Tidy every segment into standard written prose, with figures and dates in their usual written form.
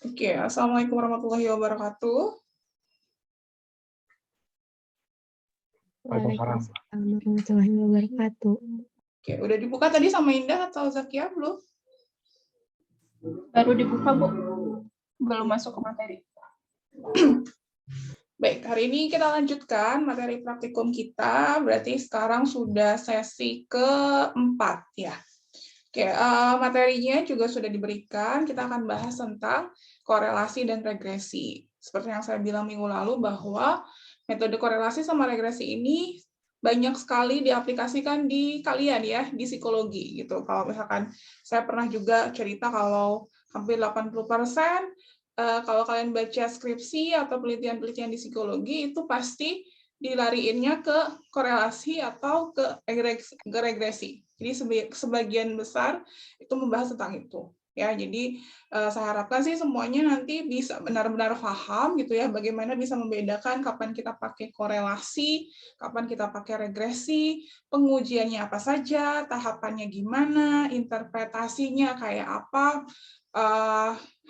Oke, Assalamualaikum warahmatullahi wabarakatuh. Waalaikumsalam warahmatullahi wabarakatuh. Oke, udah dibuka tadi sama Indah atau Zakia belum? Baru dibuka, Bu. Belum masuk ke materi. Baik, hari ini kita lanjutkan materi praktikum kita, berarti sekarang sudah sesi keempat ya. Oke, materinya juga sudah diberikan, kita akan bahas tentang korelasi dan regresi. Seperti yang saya bilang minggu lalu bahwa metode korelasi sama regresi ini banyak sekali diaplikasikan di kalian ya, di psikologi gitu. Kalau misalkan saya pernah juga cerita kalau hampir 80% kalau kalian baca skripsi atau penelitian-penelitian di psikologi itu pasti dilariinnya ke korelasi atau ke regresi. Jadi sebagian besar itu membahas tentang itu. Ya, jadi saya harapkan sih semuanya nanti bisa benar-benar paham gitu ya bagaimana bisa membedakan kapan kita pakai korelasi, kapan kita pakai regresi, pengujiannya apa saja, tahapannya gimana, interpretasinya kayak apa,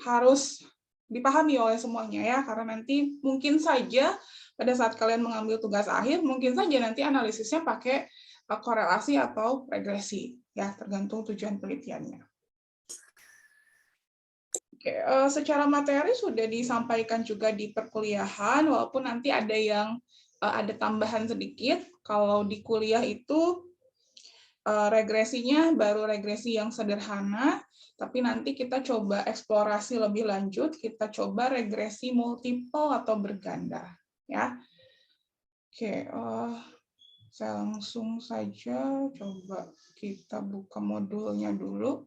harus dipahami oleh semuanya ya, karena nanti mungkin saja pada saat kalian mengambil tugas akhir, mungkin saja nanti analisisnya pakai korelasi atau regresi, ya tergantung tujuan penelitiannya. Oke, secara materi sudah disampaikan juga di perkuliahan, walaupun nanti ada yang ada tambahan sedikit. Kalau di kuliah itu regresinya baru regresi yang sederhana, tapi nanti kita coba eksplorasi lebih lanjut, kita coba regresi multiple atau berganda. Ya, oke, saya langsung saja coba kita buka modulnya dulu.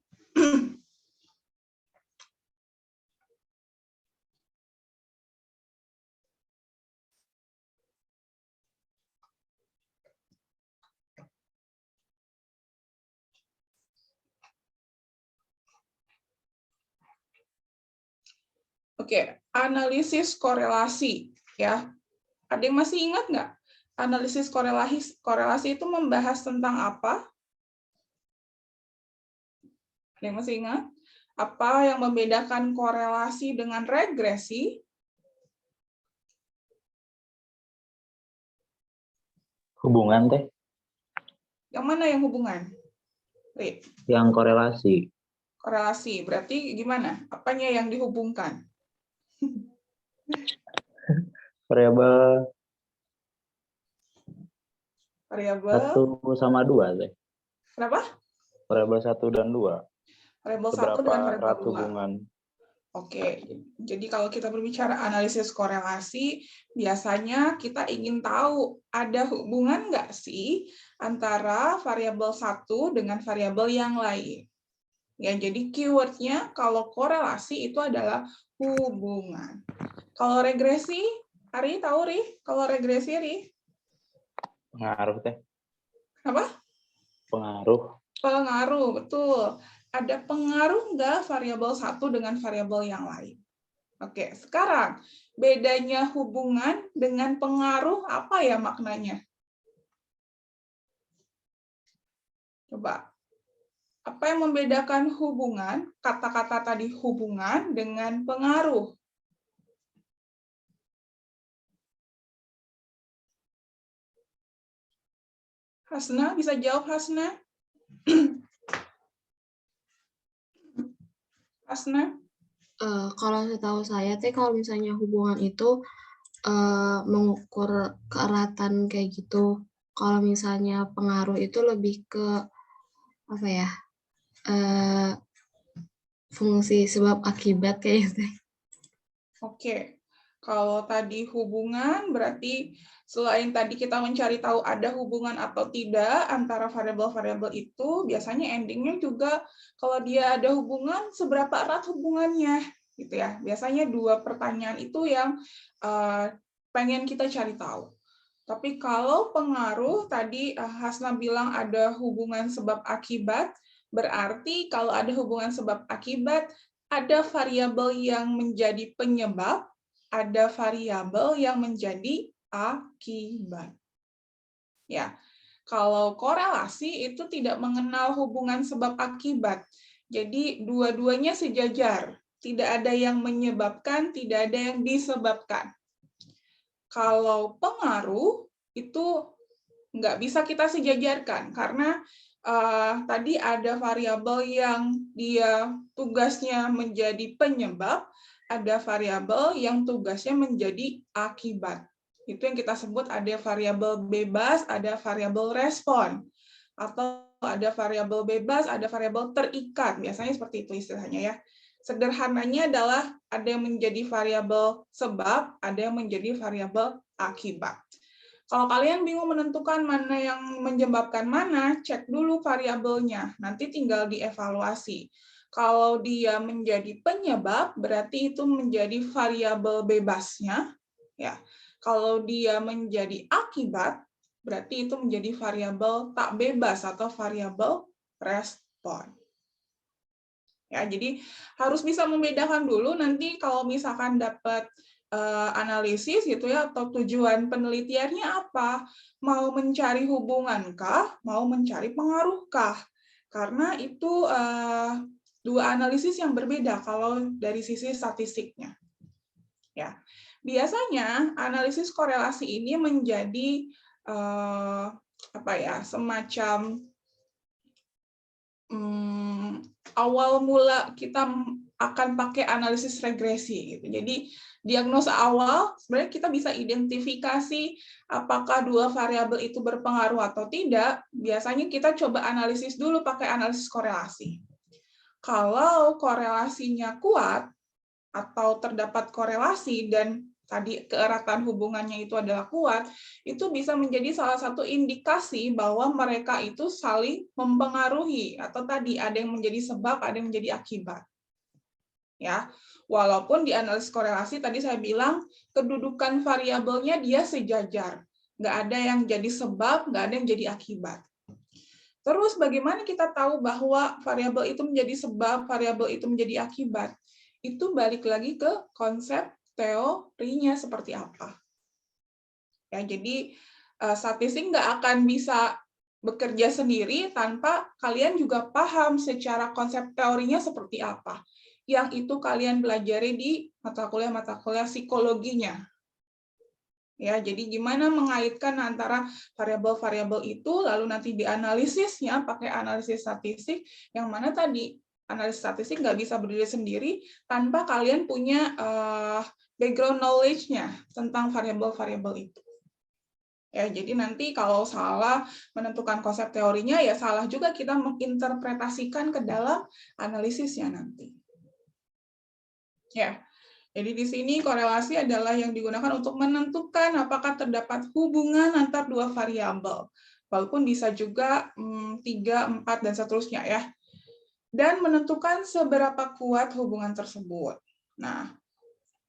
Oke, analisis korelasi ya. Ada yang masih ingat nggak? Analisis korelasi itu membahas tentang apa? Ada yang masih ingat? Apa yang membedakan korelasi dengan regresi? Hubungan teh? Yang mana yang hubungan? Rit. Yang korelasi. Korelasi, berarti gimana? Apanya yang dihubungkan? Variabel Variabel 1 sama 2 teh. Kenapa? Variabel 1 dan 2. Variabel 1 Seberapa dengan erat variabel 2. hubungan. Oke, jadi kalau kita berbicara analisis korelasi, biasanya kita ingin tahu ada hubungan nggak sih antara variabel 1 dengan variabel yang lain. Ya, jadi keywordnya kalau korelasi itu adalah hubungan. Kalau regresi, Ari tahu Ri? Kalau regresi Ri? Pengaruh teh. Apa? Pengaruh. Pengaruh, betul. Ada pengaruh nggak variabel 1 dengan variabel yang lain? Oke, sekarang bedanya hubungan dengan pengaruh apa ya maknanya? Coba. Apa yang membedakan hubungan, kata-kata tadi hubungan dengan pengaruh? Hasna, bisa jawab Hasna? Hasna? Kalau setahu saya kalau misalnya hubungan itu mengukur keeratan kayak gitu. Kalau misalnya pengaruh itu lebih ke apa ya? Fungsi sebab akibat kayak gitu. Oke. Kalau tadi hubungan berarti selain tadi kita mencari tahu ada hubungan atau tidak antara variabel-variabel itu, biasanya endingnya juga kalau dia ada hubungan, seberapa erat hubungannya, gitu ya. Biasanya dua pertanyaan itu yang pengen kita cari tahu. Tapi kalau pengaruh, tadi Hasna bilang ada hubungan sebab akibat, berarti kalau ada hubungan sebab akibat, ada variabel yang menjadi penyebab, ada variabel yang menjadi akibat. Ya, kalau korelasi itu tidak mengenal hubungan sebab akibat. Jadi dua-duanya sejajar. tidak ada yang menyebabkan, tidak ada yang disebabkan. Kalau pengaruh itu nggak bisa kita sejajarkan karena tadi ada variabel yang dia tugasnya menjadi penyebab, ada variabel yang tugasnya menjadi akibat. Itu yang kita sebut ada variabel bebas, ada variabel respon. Atau ada variabel bebas, ada variabel terikat. Biasanya seperti itu istilahnya ya. Sederhananya adalah ada yang menjadi variabel sebab, ada yang menjadi variabel akibat. Kalau kalian bingung menentukan mana yang menyebabkan mana, cek dulu variabelnya. Nanti tinggal dievaluasi. Kalau dia menjadi penyebab, berarti itu menjadi variabel bebasnya. Ya. Kalau dia menjadi akibat, berarti itu menjadi variabel tak bebas atau variabel respon. Ya, jadi harus bisa membedakan dulu nanti kalau misalkan dapat analisis gitu ya, atau tujuan penelitiannya apa? Mau mencari hubungankah? Mau mencari pengaruhkah? Karena itu dua analisis yang berbeda kalau dari sisi statistiknya. Ya, biasanya analisis korelasi ini menjadi semacam awal mula kita akan pakai analisis regresi gitu. Jadi diagnosa awal sebenarnya kita bisa identifikasi apakah dua variabel itu berpengaruh atau tidak. Biasanya kita coba analisis dulu pakai analisis korelasi. Kalau korelasinya kuat atau terdapat korelasi dan tadi keeratan hubungannya itu adalah kuat, itu bisa menjadi salah satu indikasi bahwa mereka itu saling mempengaruhi atau tadi ada yang menjadi sebab, ada yang menjadi akibat. Ya, walaupun di analisis korelasi tadi saya bilang kedudukan variabelnya dia sejajar, nggak ada yang jadi sebab, nggak ada yang jadi akibat. Terus bagaimana kita tahu bahwa variabel itu menjadi sebab, variabel itu menjadi akibat? Itu balik lagi ke konsep teorinya seperti apa. Ya, jadi statistik nggak akan bisa bekerja sendiri tanpa kalian juga paham secara konsep teorinya seperti apa. Yang itu kalian pelajari di mata kuliah psikologinya. Ya, jadi gimana mengaitkan antara variabel-variabel itu, lalu nanti dianalisisnya pakai analisis statistik, yang mana tadi analisis statistik nggak bisa berdiri sendiri tanpa kalian punya background knowledge-nya tentang variabel-variabel itu. Ya, jadi nanti kalau salah menentukan konsep teorinya, ya salah juga kita menginterpretasikan ke dalam analisisnya nanti. Ya. Jadi di sini korelasi adalah yang digunakan untuk menentukan apakah terdapat hubungan antar dua variabel. Walaupun bisa juga 3, 4, dan seterusnya ya. Dan menentukan seberapa kuat hubungan tersebut. Nah,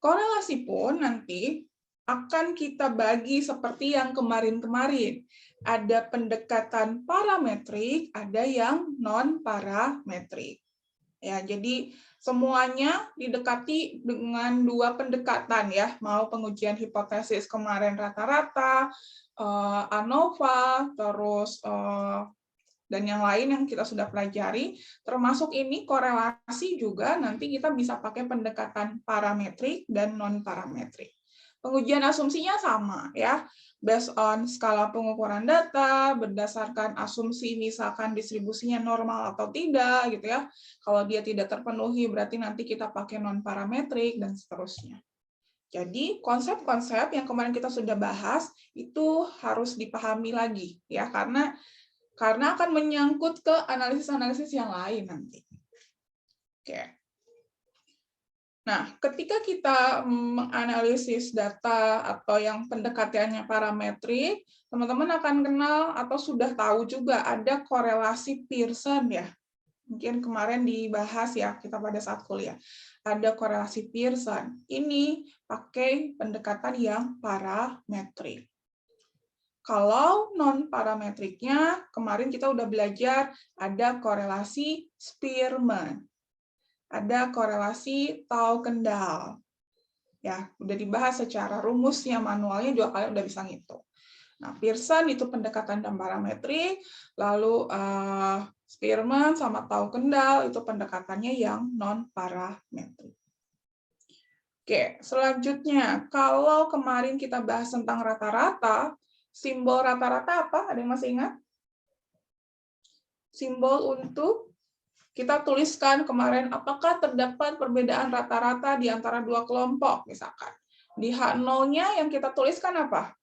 korelasi pun nanti akan kita bagi seperti yang kemarin-kemarin. Ada pendekatan parametrik, ada yang non-parametrik. Ya, jadi semuanya didekati dengan dua pendekatan ya, mau pengujian hipotesis kemarin rata-rata, ANOVA, terus dan yang lain yang kita sudah pelajari, termasuk ini korelasi juga nanti kita bisa pakai pendekatan parametrik dan non-parametrik. Pengujian asumsinya sama ya, based on skala pengukuran data, berdasarkan asumsi misalkan distribusinya normal atau tidak gitu ya. Kalau dia tidak terpenuhi berarti nanti kita pakai non-parametrik dan seterusnya. Jadi konsep-konsep yang kemarin kita sudah bahas itu harus dipahami lagi ya, karena akan menyangkut ke analisis-analisis yang lain nanti. Oke. Nah, ketika kita menganalisis data atau yang pendekatannya parametrik, teman-teman akan kenal atau sudah tahu juga ada korelasi Pearson ya. Mungkin kemarin dibahas ya kita pada saat kuliah. Ada korelasi Pearson. Ini pakai pendekatan yang parametrik. Kalau non-parametriknya, kemarin kita udah belajar ada korelasi Spearman. Ada korelasi Tau-Kendall. Ya, udah dibahas secara rumusnya, manualnya juga kalian udah bisa ngitung. Nah, Pearson itu pendekatan dan parametrik, lalu Spearman sama Tau-Kendall itu pendekatannya yang non-parametrik. Oke, selanjutnya, kalau kemarin kita bahas tentang rata-rata, simbol rata-rata apa? Ada yang masih ingat? Simbol untuk kita tuliskan kemarin, apakah terdapat perbedaan rata-rata di antara dua kelompok, misalkan. Di H0-nya yang kita tuliskan apa?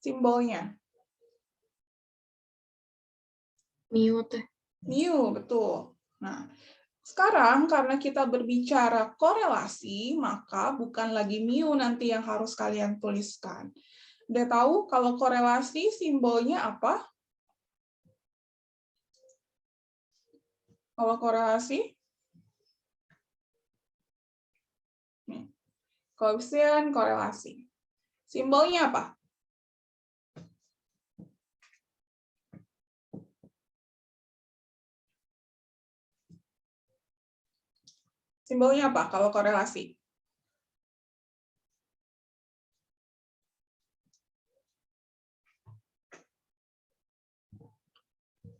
Simbolnya. Mu teh. Mu, betul. Nah, sekarang karena kita berbicara korelasi, maka bukan lagi mu nanti yang harus kalian tuliskan. Udah tahu kalau korelasi simbolnya apa? Kalau korelasi? Nih, koefisien korelasi. Simbolnya apa? Simbolnya apa kalau korelasi?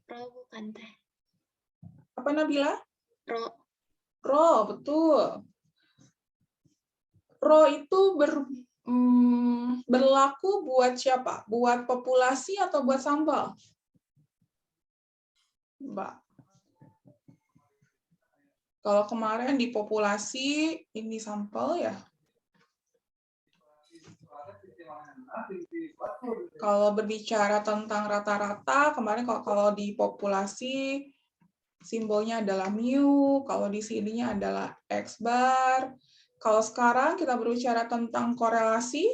Rho bukan teh. Apa Nabila? Rho. Rho, betul. Rho itu berlaku buat siapa? Buat populasi atau buat sampel? Mbak. Kalau kemarin di populasi, ini sampel ya. Kalau berbicara tentang rata-rata, kemarin kalau di populasi, simbolnya adalah mu, kalau di sininya adalah X bar. Kalau sekarang kita berbicara tentang korelasi,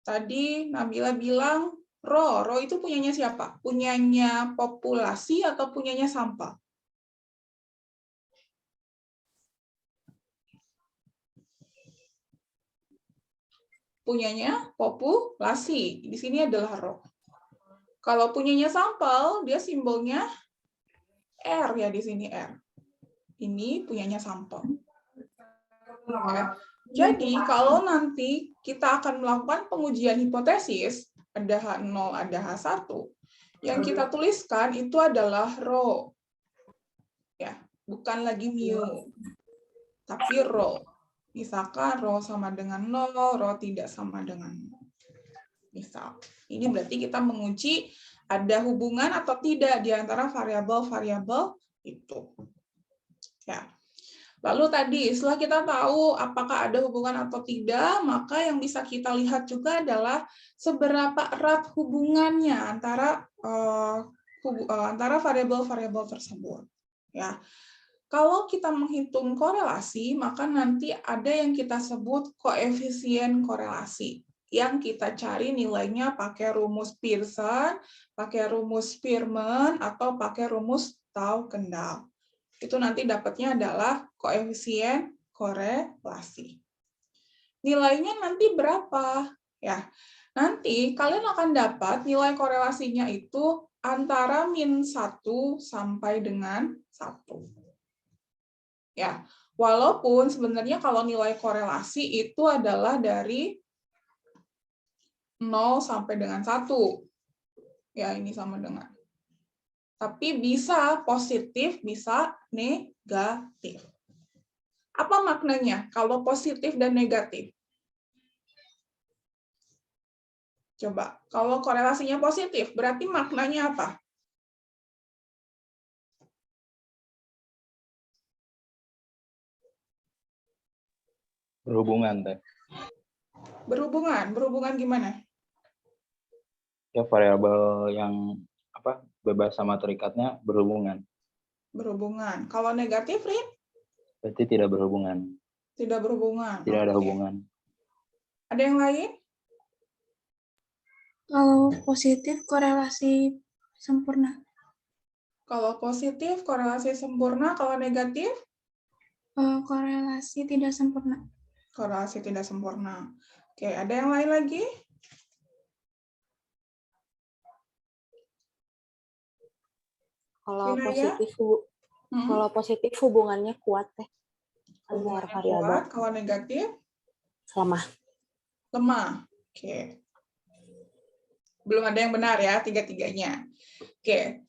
tadi Nabila bilang, Rho itu punyanya siapa? Punyanya populasi atau punyanya sampel? Punyanya populasi. Di sini adalah Rho. Kalau punyanya sampel, dia simbolnya R ya di sini R. Ini punyanya sampel. Ya. Jadi kalau nanti kita akan melakukan pengujian hipotesis, ada H0, ada H1, yang kita tuliskan itu adalah Rho. Ya, bukan lagi mu, tapi Rho. Misalkan Rho sama dengan 0, Rho tidak sama dengan 0. Misal, ini berarti kita menguji ada hubungan atau tidak di antara variabel-variabel itu. Ya. Lalu tadi, setelah kita tahu apakah ada hubungan atau tidak, maka yang bisa kita lihat juga adalah seberapa erat hubungannya antara variabel-variabel tersebut. Ya. Kalau kita menghitung korelasi, maka nanti ada yang kita sebut koefisien korelasi. Yang kita cari nilainya pakai rumus Pearson, pakai rumus Spearman, atau pakai rumus Tau-Kendall. Itu nanti dapatnya adalah koefisien korelasi. Nilainya nanti berapa? Ya, nanti kalian akan dapat nilai korelasinya itu antara -1 sampai dengan 1. Ya, walaupun sebenarnya kalau nilai korelasi itu adalah dari 0 sampai dengan 1. Ya, ini sama dengan. Tapi bisa positif, bisa negatif. Apa maknanya kalau positif dan negatif? Coba, kalau korelasinya positif, berarti maknanya apa? Berhubungan teh. Berhubungan gimana? Ya variabel yang apa bebas sama terikatnya berhubungan. Berhubungan. Kalau negatif, Rin? Berarti tidak berhubungan. Tidak berhubungan. Tidak ada Oke. hubungan. Ada yang lain? Kalau positif korelasi sempurna. Kalau positif, korelasi sempurna. Kalau negatif? Korelasi tidak sempurna. Korelasi tidak sempurna. Oke, ada yang lain lagi? Kalau Vinaya? positif hubungannya kuat teh antar Hubungannya variabel. kuat. Kalau negatif? Lemah. Lemah. Oke. Belum ada yang benar ya, tiga-tiganya. Oke.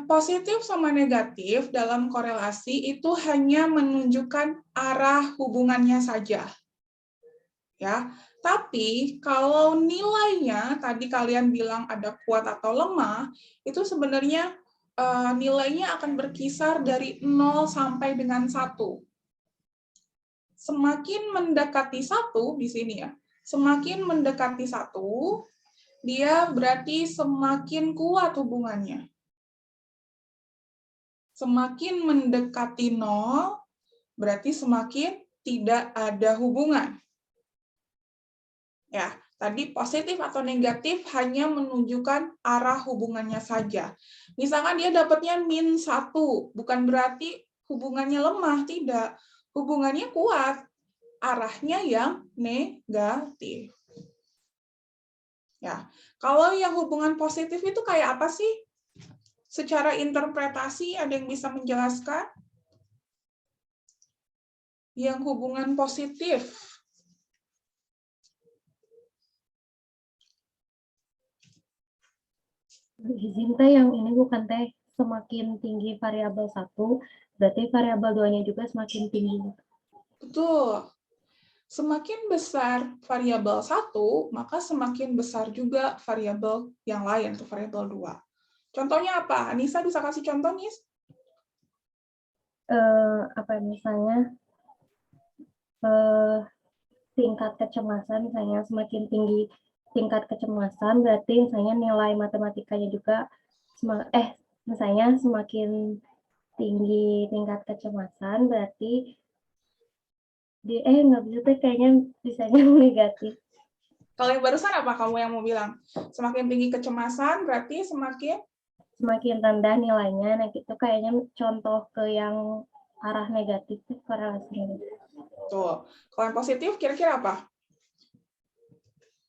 Positif sama negatif dalam korelasi itu hanya menunjukkan arah hubungannya saja. Ya, tapi kalau nilainya tadi kalian bilang ada kuat atau lemah, itu sebenarnya nilainya akan berkisar dari 0 sampai dengan 1. Semakin mendekati 1 di sini ya. Semakin mendekati 1, dia berarti semakin kuat hubungannya. Semakin mendekati 0, berarti semakin tidak ada hubungan. Ya, tadi positif atau negatif hanya menunjukkan arah hubungannya saja. Misalkan dia dapatnya -1, bukan berarti hubungannya lemah, tidak. Hubungannya kuat, arahnya yang negatif. Ya, kalau yang hubungan positif itu kayak apa sih? Secara interpretasi, ada yang bisa menjelaskan? Yang hubungan positif. Izin teh yang ini bukan teh semakin tinggi variabel 1, berarti variabel 2-nya juga semakin tinggi. Betul. Semakin besar variabel 1, maka semakin besar juga variabel yang lain, atau variabel 2. Contohnya apa? Anissa bisa kasih contoh, Nis? Misalnya tingkat kecemasan, misalnya semakin tinggi tingkat kecemasan, berarti misalnya nilai matematikanya juga misalnya semakin tinggi tingkat kecemasan, berarti nggak bisa, kayaknya bisanya negatif. Kalau yang barusan apa kamu yang mau bilang? Semakin tinggi kecemasan berarti semakin rendah nilainya. Nah, itu kayaknya contoh ke yang arah negatif, korelasinya. tuh. Kalau yang positif kira-kira apa?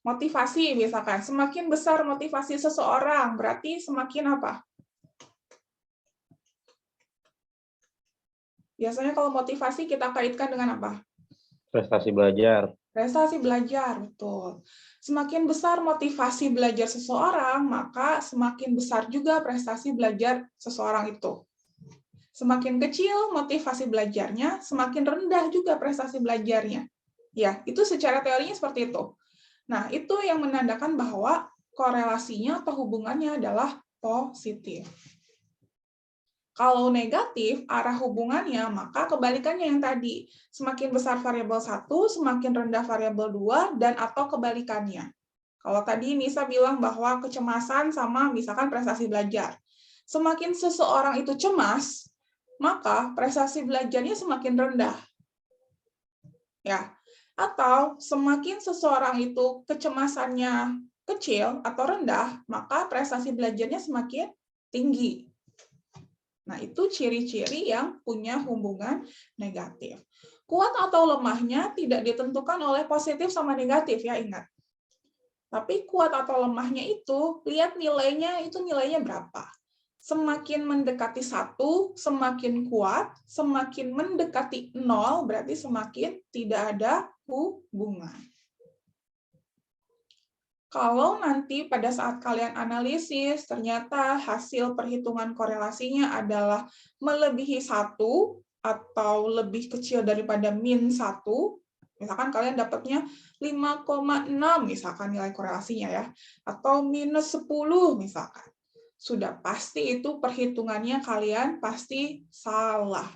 Motivasi misalkan. Semakin besar motivasi seseorang berarti semakin apa? Biasanya kalau motivasi kita kaitkan dengan apa? Prestasi belajar. Prestasi belajar, betul. Semakin besar motivasi belajar seseorang, maka semakin besar juga prestasi belajar seseorang itu. Semakin kecil motivasi belajarnya, semakin rendah juga prestasi belajarnya. Ya, itu secara teorinya seperti itu. Nah, itu yang menandakan bahwa korelasinya atau hubungannya adalah positif. Kalau negatif, arah hubungannya, maka kebalikannya yang tadi. Semakin besar variabel 1, semakin rendah variabel 2, dan atau kebalikannya. Kalau tadi Nisa bilang bahwa kecemasan sama misalkan prestasi belajar. Semakin seseorang itu cemas, maka prestasi belajarnya semakin rendah. Ya. Atau semakin seseorang itu kecemasannya kecil atau rendah, maka prestasi belajarnya semakin tinggi. Nah, itu ciri-ciri yang punya hubungan negatif. Kuat atau lemahnya tidak ditentukan oleh positif sama negatif, ya ingat. Tapi kuat atau lemahnya itu, lihat nilainya, itu nilainya berapa. Semakin mendekati 1, semakin kuat, semakin mendekati 0, berarti semakin tidak ada hubungan. Kalau nanti pada saat kalian analisis, ternyata hasil perhitungan korelasinya adalah melebihi 1 atau lebih kecil daripada -1, misalkan kalian dapatnya 5,6 misalkan nilai korelasinya ya, atau -10 misalkan, sudah pasti itu perhitungannya kalian pasti salah.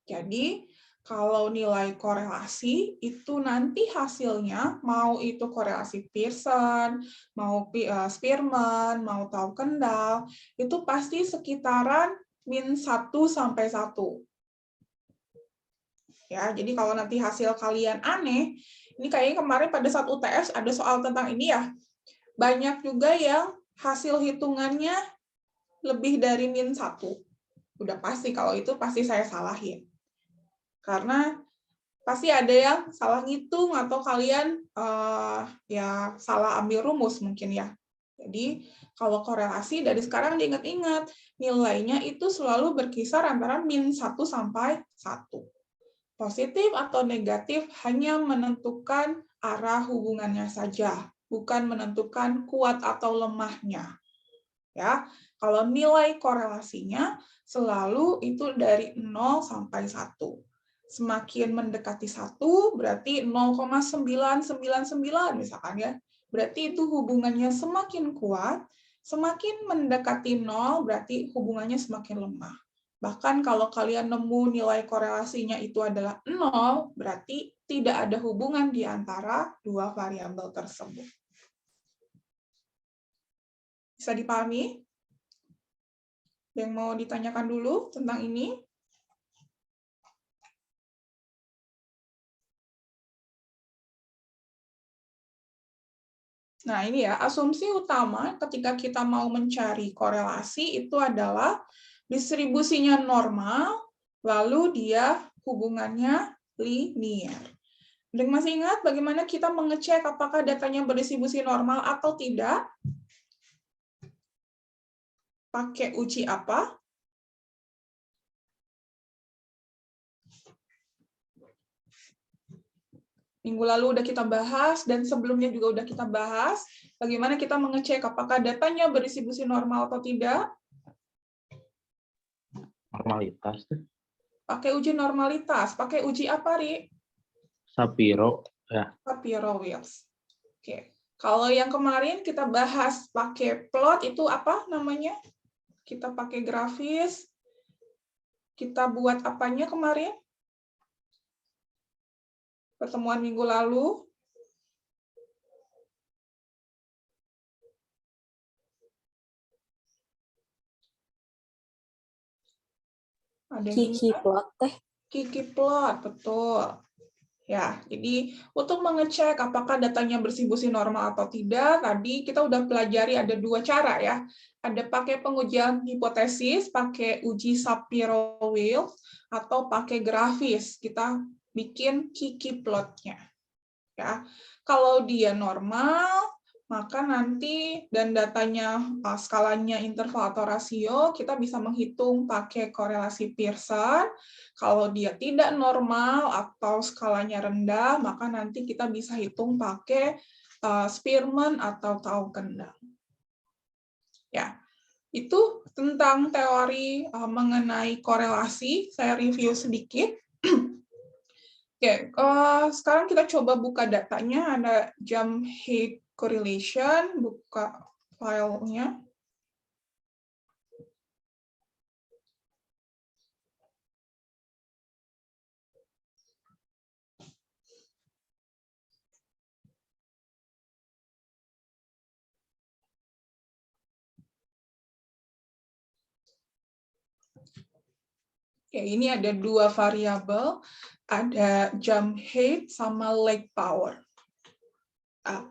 Jadi, kalau nilai korelasi itu nanti hasilnya mau itu korelasi Pearson, mau Spearman, mau Taub-Kendall, itu pasti sekitaran -1 sampai 1. Ya, jadi kalau nanti hasil kalian aneh, ini kayaknya kemarin pada saat UTS ada soal tentang ini ya. Banyak juga yang hasil hitungannya lebih dari -1. Udah pasti kalau itu pasti saya salahin. Karena pasti ada yang salah ngitung atau kalian ya salah ambil rumus mungkin ya. Jadi kalau korelasi dari sekarang diingat-ingat, nilainya itu selalu berkisar antara -1 sampai 1. Positif atau negatif hanya menentukan arah hubungannya saja, bukan menentukan kuat atau lemahnya. Ya, kalau nilai korelasinya selalu itu dari 0 sampai 1. Semakin mendekati 1 berarti 0,999 misalkan ya. Berarti itu hubungannya semakin kuat, semakin mendekati 0 berarti hubungannya semakin lemah. Bahkan kalau kalian nemu nilai korelasinya itu adalah 0, berarti tidak ada hubungan di antara dua variabel tersebut. Bisa dipahami? Yang mau ditanyakan dulu tentang ini? Nah, ini ya, asumsi utama ketika kita mau mencari korelasi itu adalah distribusinya normal, lalu dia hubungannya linear. Dan masih ingat bagaimana kita mengecek apakah datanya berdistribusi normal atau tidak? Pakai uji apa? Minggu lalu udah kita bahas, dan sebelumnya juga udah kita bahas, bagaimana kita mengecek apakah datanya berdistribusi normal atau tidak? Normalitas. Pakai uji normalitas. Pakai uji apa, Ri? Shapiro. Ya. Shapiro-Wills. Oke. Kalau yang kemarin kita bahas pakai plot, itu apa namanya? Kita pakai grafis. Kita buat apanya kemarin? Pertemuan minggu lalu. Ada yang Kiki ingat? plot teh. Kiki plot, betul. Ya, jadi untuk mengecek apakah datanya berdistribusi normal atau tidak, tadi kita udah pelajari ada dua cara ya. Ada pakai pengujian hipotesis, pakai uji Shapiro-Wills, atau pakai grafis. Kita bikin Kiki plotnya. Ya, kalau dia normal, maka nanti dan datanya skalanya interval atau rasio, kita bisa menghitung pakai korelasi Pearson. Kalau dia tidak normal atau skalanya rendah, maka nanti kita bisa hitung pakai Spearman atau Tau Kendall. Ya, itu tentang teori mengenai korelasi. Saya review sedikit. Oke, sekarang kita coba buka datanya. Ada jump height correlation, buka filenya. Oke, ini ada dua variabel, ada jump height sama leg power. Nah,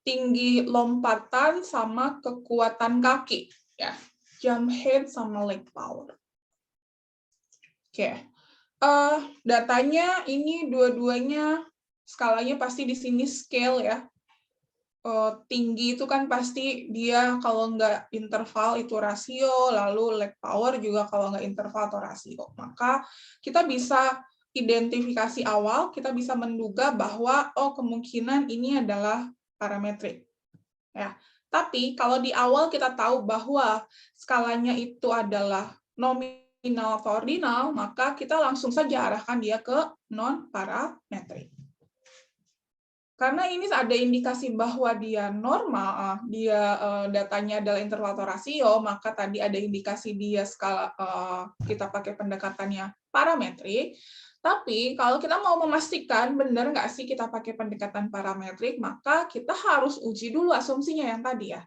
tinggi lompatan sama kekuatan kaki, ya. Jump height sama leg power. Oke, datanya ini dua-duanya skalanya pasti di sini scale ya. Tinggi itu kan pasti dia kalau nggak interval itu rasio, lalu leg power juga kalau nggak interval atau rasio. Maka kita bisa identifikasi awal, kita bisa menduga bahwa kemungkinan ini adalah parametrik. Ya. Tapi kalau di awal kita tahu bahwa skalanya itu adalah nominal atau ordinal, maka kita langsung saja arahkan dia ke non-parametrik. Karena ini ada indikasi bahwa dia normal, dia datanya adalah interval atau rasio, maka tadi ada indikasi dia skala kita pakai pendekatannya parametrik. Tapi kalau kita mau memastikan benar nggak sih kita pakai pendekatan parametrik, maka kita harus uji dulu asumsinya yang tadi ya.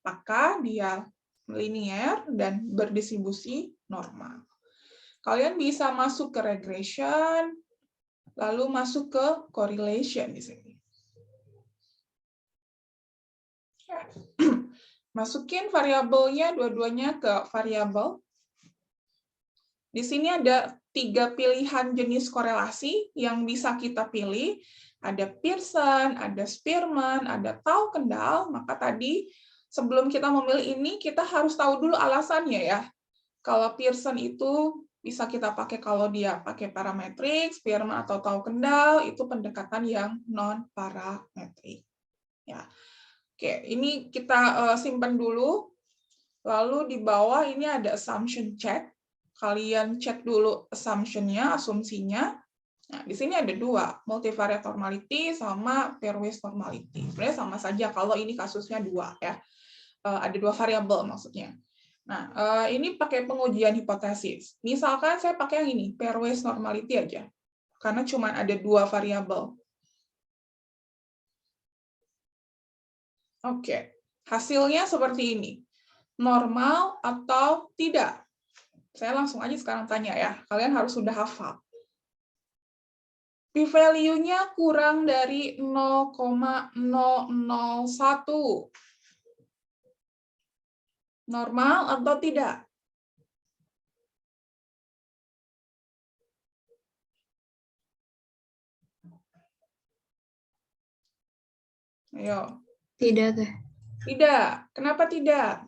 Maka dia linear dan berdistribusi normal. Kalian bisa masuk ke regression, lalu masuk ke correlation di sini. Masukin variabelnya dua-duanya ke variabel. Di sini ada 3 pilihan jenis korelasi yang bisa kita pilih. Ada Pearson, ada Spearman, ada Tau Kendall. Maka tadi sebelum kita memilih ini, kita harus tahu dulu alasannya ya. Kalau Pearson itu bisa kita pakai kalau dia pakai parametrik, Spearman atau Tau Kendall itu pendekatan yang non parametrik. Ya, oke, ini kita simpan dulu. Lalu di bawah ini ada assumption check. Kalian cek dulu assumption-nya, asumsinya. Nah, di sini ada dua, multivariate normality sama pairwise normality. Sebenarnya sama saja kalau ini kasusnya dua ya. Ada dua variabel maksudnya. Nah, ini pakai pengujian hipotesis. Misalkan saya pakai yang ini, pairwise normality aja. Karena cuma ada dua variabel. Oke, hasilnya seperti ini. Normal atau tidak? Saya langsung aja sekarang tanya ya. Kalian harus sudah hafal. P-value-nya kurang dari 0,001. Normal atau tidak? Ayo. Tidak teh. Tidak. Kenapa tidak?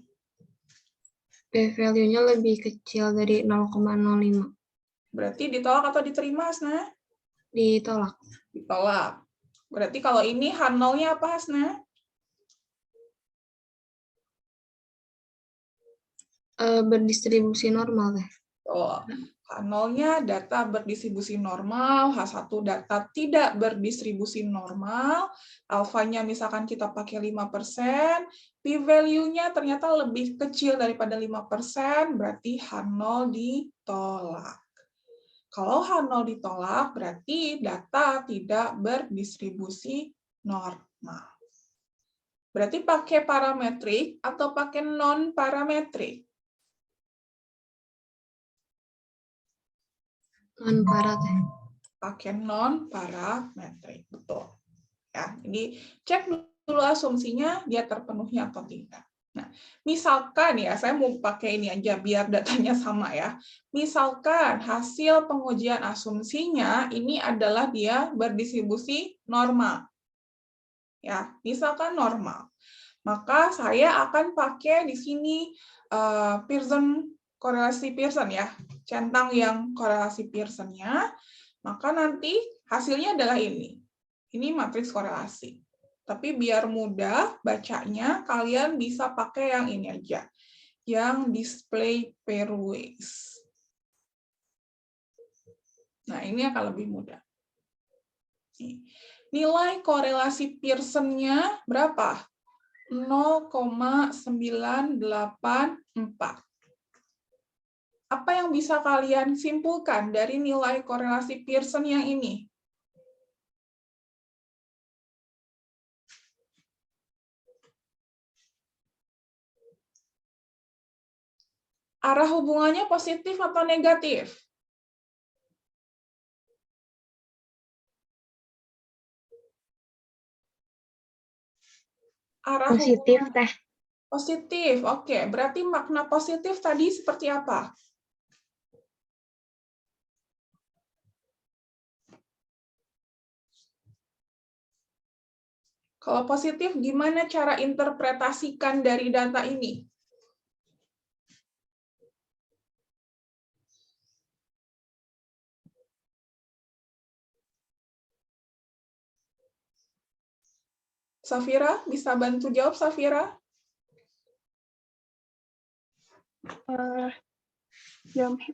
P-value-nya lebih kecil dari 0,05. Berarti ditolak atau diterima, Hasna? Ditolak. Ditolak. Berarti kalau ini H0-nya apa, Hasna? Berdistribusi normal teh. Oh, H0-nya data berdistribusi normal, H1 data tidak berdistribusi normal, alfanya misalkan kita pakai 5%, p-value-nya ternyata lebih kecil daripada 5%, berarti H0 ditolak. Kalau H0 ditolak, berarti data tidak berdistribusi normal. Berarti pakai parametrik atau pakai non-parametrik? Non-para teh. Pakai non-parametrik, betul. Ya, jadi cek dulu asumsinya dia terpenuhi atau tidak. Nah, misalkan ya, saya mau pakai ini aja biar datanya sama ya. Misalkan hasil pengujian asumsinya ini adalah dia berdistribusi normal. Ya, misalkan normal. Maka saya akan pakai di sini Pearson, korelasi Pearson ya, centang yang korelasi Pearson-nya, maka nanti hasilnya adalah ini. Ini matriks korelasi. Tapi biar mudah bacanya, kalian bisa pakai yang ini aja, yang display pairwise. Nah, ini akan lebih mudah. Nilai korelasi Pearson-nya berapa? 0,984. Apa yang bisa kalian simpulkan dari nilai korelasi Pearson yang ini? Arah hubungannya positif atau negatif? Arah Positif hubungan teh. positif. Oke, berarti makna positif tadi seperti apa? Kalau positif, gimana cara interpretasikan dari data ini? Safira, bisa bantu jawab, Safira?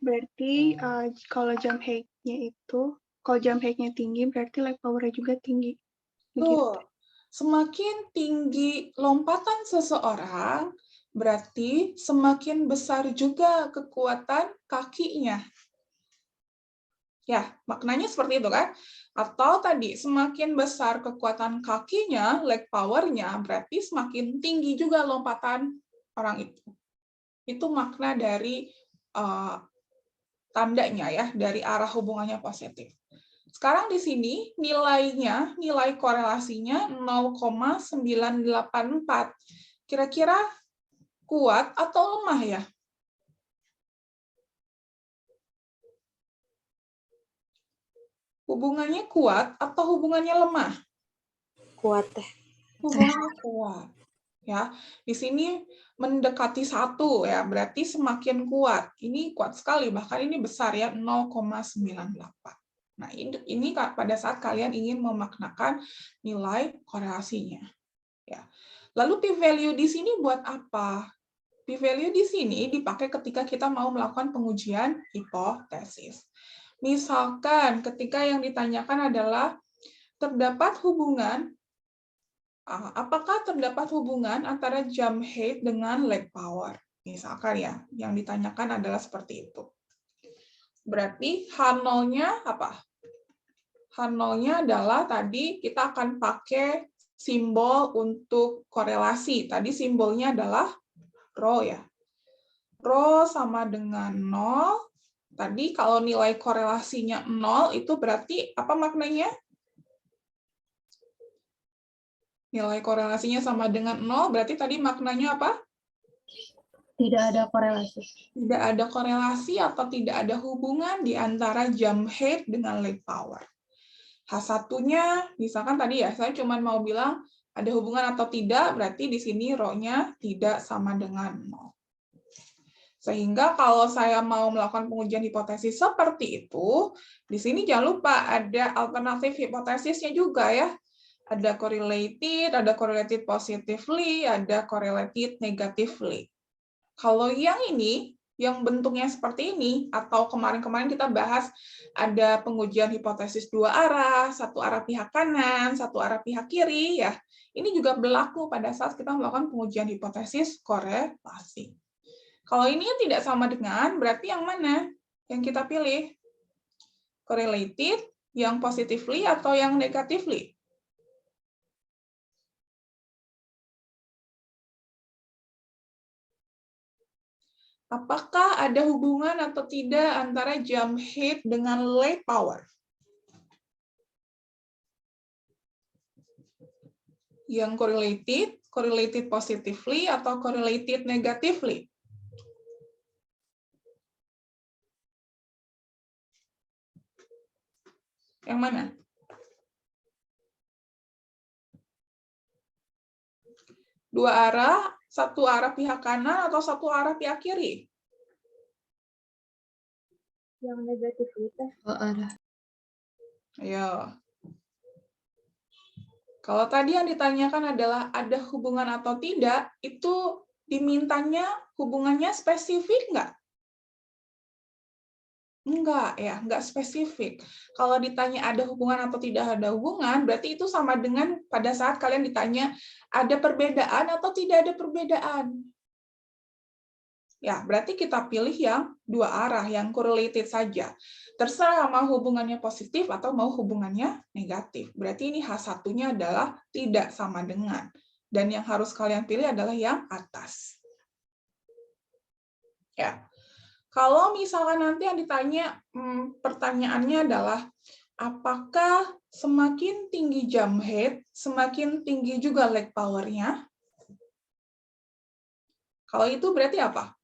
Berarti kalau jump height-nya itu, kalau jump height-nya tinggi, berarti lag power-nya juga tinggi. Betul. Semakin tinggi lompatan seseorang, berarti semakin besar juga kekuatan kakinya. Ya, maknanya seperti itu kan? Atau tadi, semakin besar kekuatan kakinya, leg power-nya, berarti semakin tinggi juga lompatan orang itu. Itu makna dari tandanya ya, dari arah hubungannya positif. Sekarang di sini nilainya, nilai korelasinya 0,984. Kira-kira kuat atau lemah ya? Hubungannya kuat atau hubungannya lemah? Kuat teh. Hubungannya kuat. Ya, di sini mendekati 1 ya, berarti semakin kuat. Ini kuat sekali, bahkan ini besar ya, 0,98. Nah, ini pada saat kalian ingin memaknakan nilai korelasinya. Ya. Lalu p-value di sini buat apa? P-value di sini dipakai ketika kita mau melakukan pengujian hipotesis. Misalkan ketika yang ditanyakan adalah terdapat hubungan, apakah terdapat hubungan antara jump height dengan leg power? Misalkan ya, yang ditanyakan adalah seperti itu. Berarti H0-nya apa? H0-nya adalah tadi kita akan pakai simbol untuk korelasi. Tadi simbolnya adalah rho ya. Rho sama dengan 0. Tadi kalau nilai korelasinya 0 itu berarti apa maknanya? Nilai korelasinya sama dengan 0 berarti tadi maknanya apa? Tidak ada korelasi. Tidak ada korelasi atau tidak ada hubungan di antara jump height dengan leg power. H1-nya, misalkan tadi ya, saya cuma mau bilang ada hubungan atau tidak, berarti di sini rho-nya tidak sama dengan 0. Sehingga kalau saya mau melakukan pengujian hipotesis seperti itu, di sini jangan lupa ada alternatif hipotesisnya juga ya. Ada correlated positively, ada correlated negatively. Kalau yang ini, yang bentuknya seperti ini, atau kemarin-kemarin kita bahas ada pengujian hipotesis dua arah, satu arah pihak kanan, satu arah pihak kiri, ya. Ini juga berlaku pada saat kita melakukan pengujian hipotesis korelasi. Kalau ini tidak sama dengan, berarti yang mana yang kita pilih? Correlated, yang positively, atau yang negatively? Apakah ada hubungan atau tidak antara jump height dengan leg power? Yang correlated positively, atau correlated negatively? Yang mana? Dua arah, satu arah pihak kanan atau satu arah pihak kiri? Yang negatif itu. Dua arah. Ayo. Kalau tadi yang ditanyakan adalah ada hubungan atau tidak, itu dimintanya hubungannya spesifik nggak? Enggak ya, enggak spesifik. Kalau ditanya ada hubungan atau tidak ada hubungan, berarti itu sama dengan pada saat kalian ditanya ada perbedaan atau tidak ada perbedaan. Ya, berarti kita pilih yang dua arah, yang correlated saja. Terserah mau hubungannya positif atau mau hubungannya negatif. Berarti ini H1-nya adalah tidak sama dengan. Dan yang harus kalian pilih adalah yang atas. Ya. Kalau misalkan nanti yang ditanya, pertanyaannya adalah, apakah semakin tinggi jump height, semakin tinggi juga leg power-nya? Kalau itu berarti apa?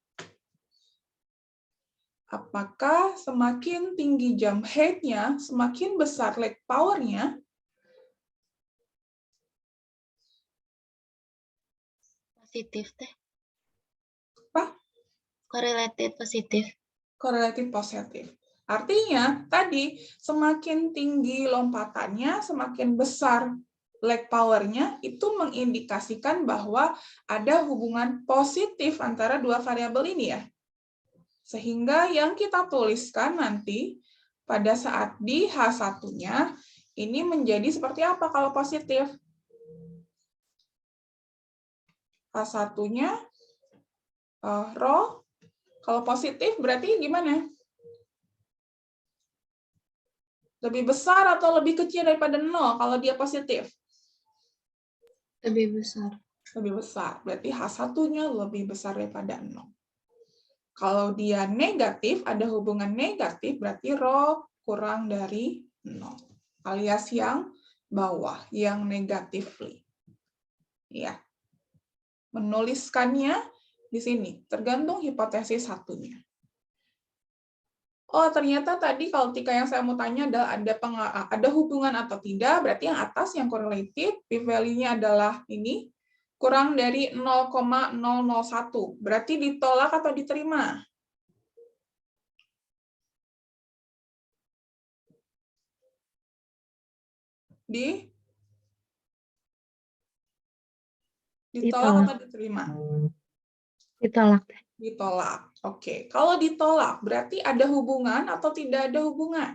Apakah semakin tinggi jump height-nya, semakin besar leg power-nya? Positif teh. Apa? Correlated positif. Correlated positif. Artinya, tadi semakin tinggi lompatannya, semakin besar leg power-nya, itu mengindikasikan bahwa ada hubungan positif antara dua variabel ini ya. Sehingga yang kita tuliskan nanti pada saat di H1-nya, ini menjadi seperti apa kalau positif? H1-nya rho. Kalau positif berarti gimana? Lebih besar atau lebih kecil daripada 0 kalau dia positif? Lebih besar. Lebih besar. Berarti H1-nya lebih besar daripada 0. Kalau dia negatif, ada hubungan negatif, berarti rho kurang dari 0. Alias yang bawah, yang negatively. Ya. Menuliskannya di sini, tergantung hipotesis satunya. Oh, ternyata tadi kalau ketika yang saya mau tanya adalah ada hubungan atau tidak, berarti yang atas yang correlated, p-value-nya adalah ini, kurang dari 0,001. Berarti ditolak atau diterima? Ditolak atau diterima? Ditolak. Ditolak. Oke, kalau ditolak berarti ada hubungan atau tidak ada hubungan?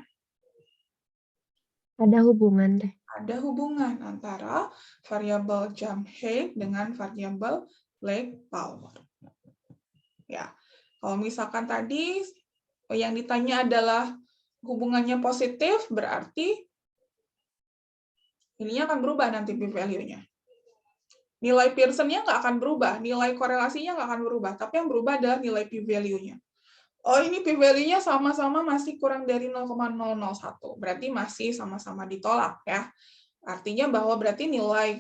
Ada hubungan teh. Ada hubungan antara variabel jump height dengan variabel leg power. Ya, kalau misalkan tadi yang ditanya adalah hubungannya positif, berarti ininya akan berubah nanti p-value-nya. Nilai Pearson-nya nggak akan berubah, nilai korelasinya nggak akan berubah, tapi yang berubah adalah nilai p-value-nya. Oh, ini p-value-nya sama-sama masih kurang dari 0,001, berarti masih sama-sama ditolak ya. Artinya bahwa berarti nilai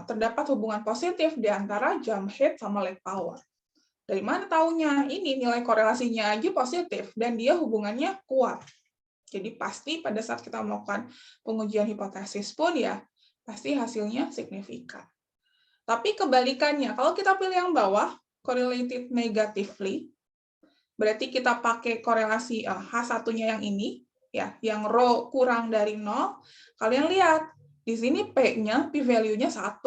terdapat hubungan positif di antara jump height sama leg power. Dari mana taunya? Ini nilai korelasinya aja positif dan dia hubungannya kuat. Jadi pasti pada saat kita melakukan pengujian hipotesis pun ya pasti hasilnya signifikan. Tapi kebalikannya, kalau kita pilih yang bawah, correlated negatively, berarti kita pakai korelasi H1-nya yang ini, ya, yang rho kurang dari 0. Kalian lihat, di sini P-nya, p-value-nya 1.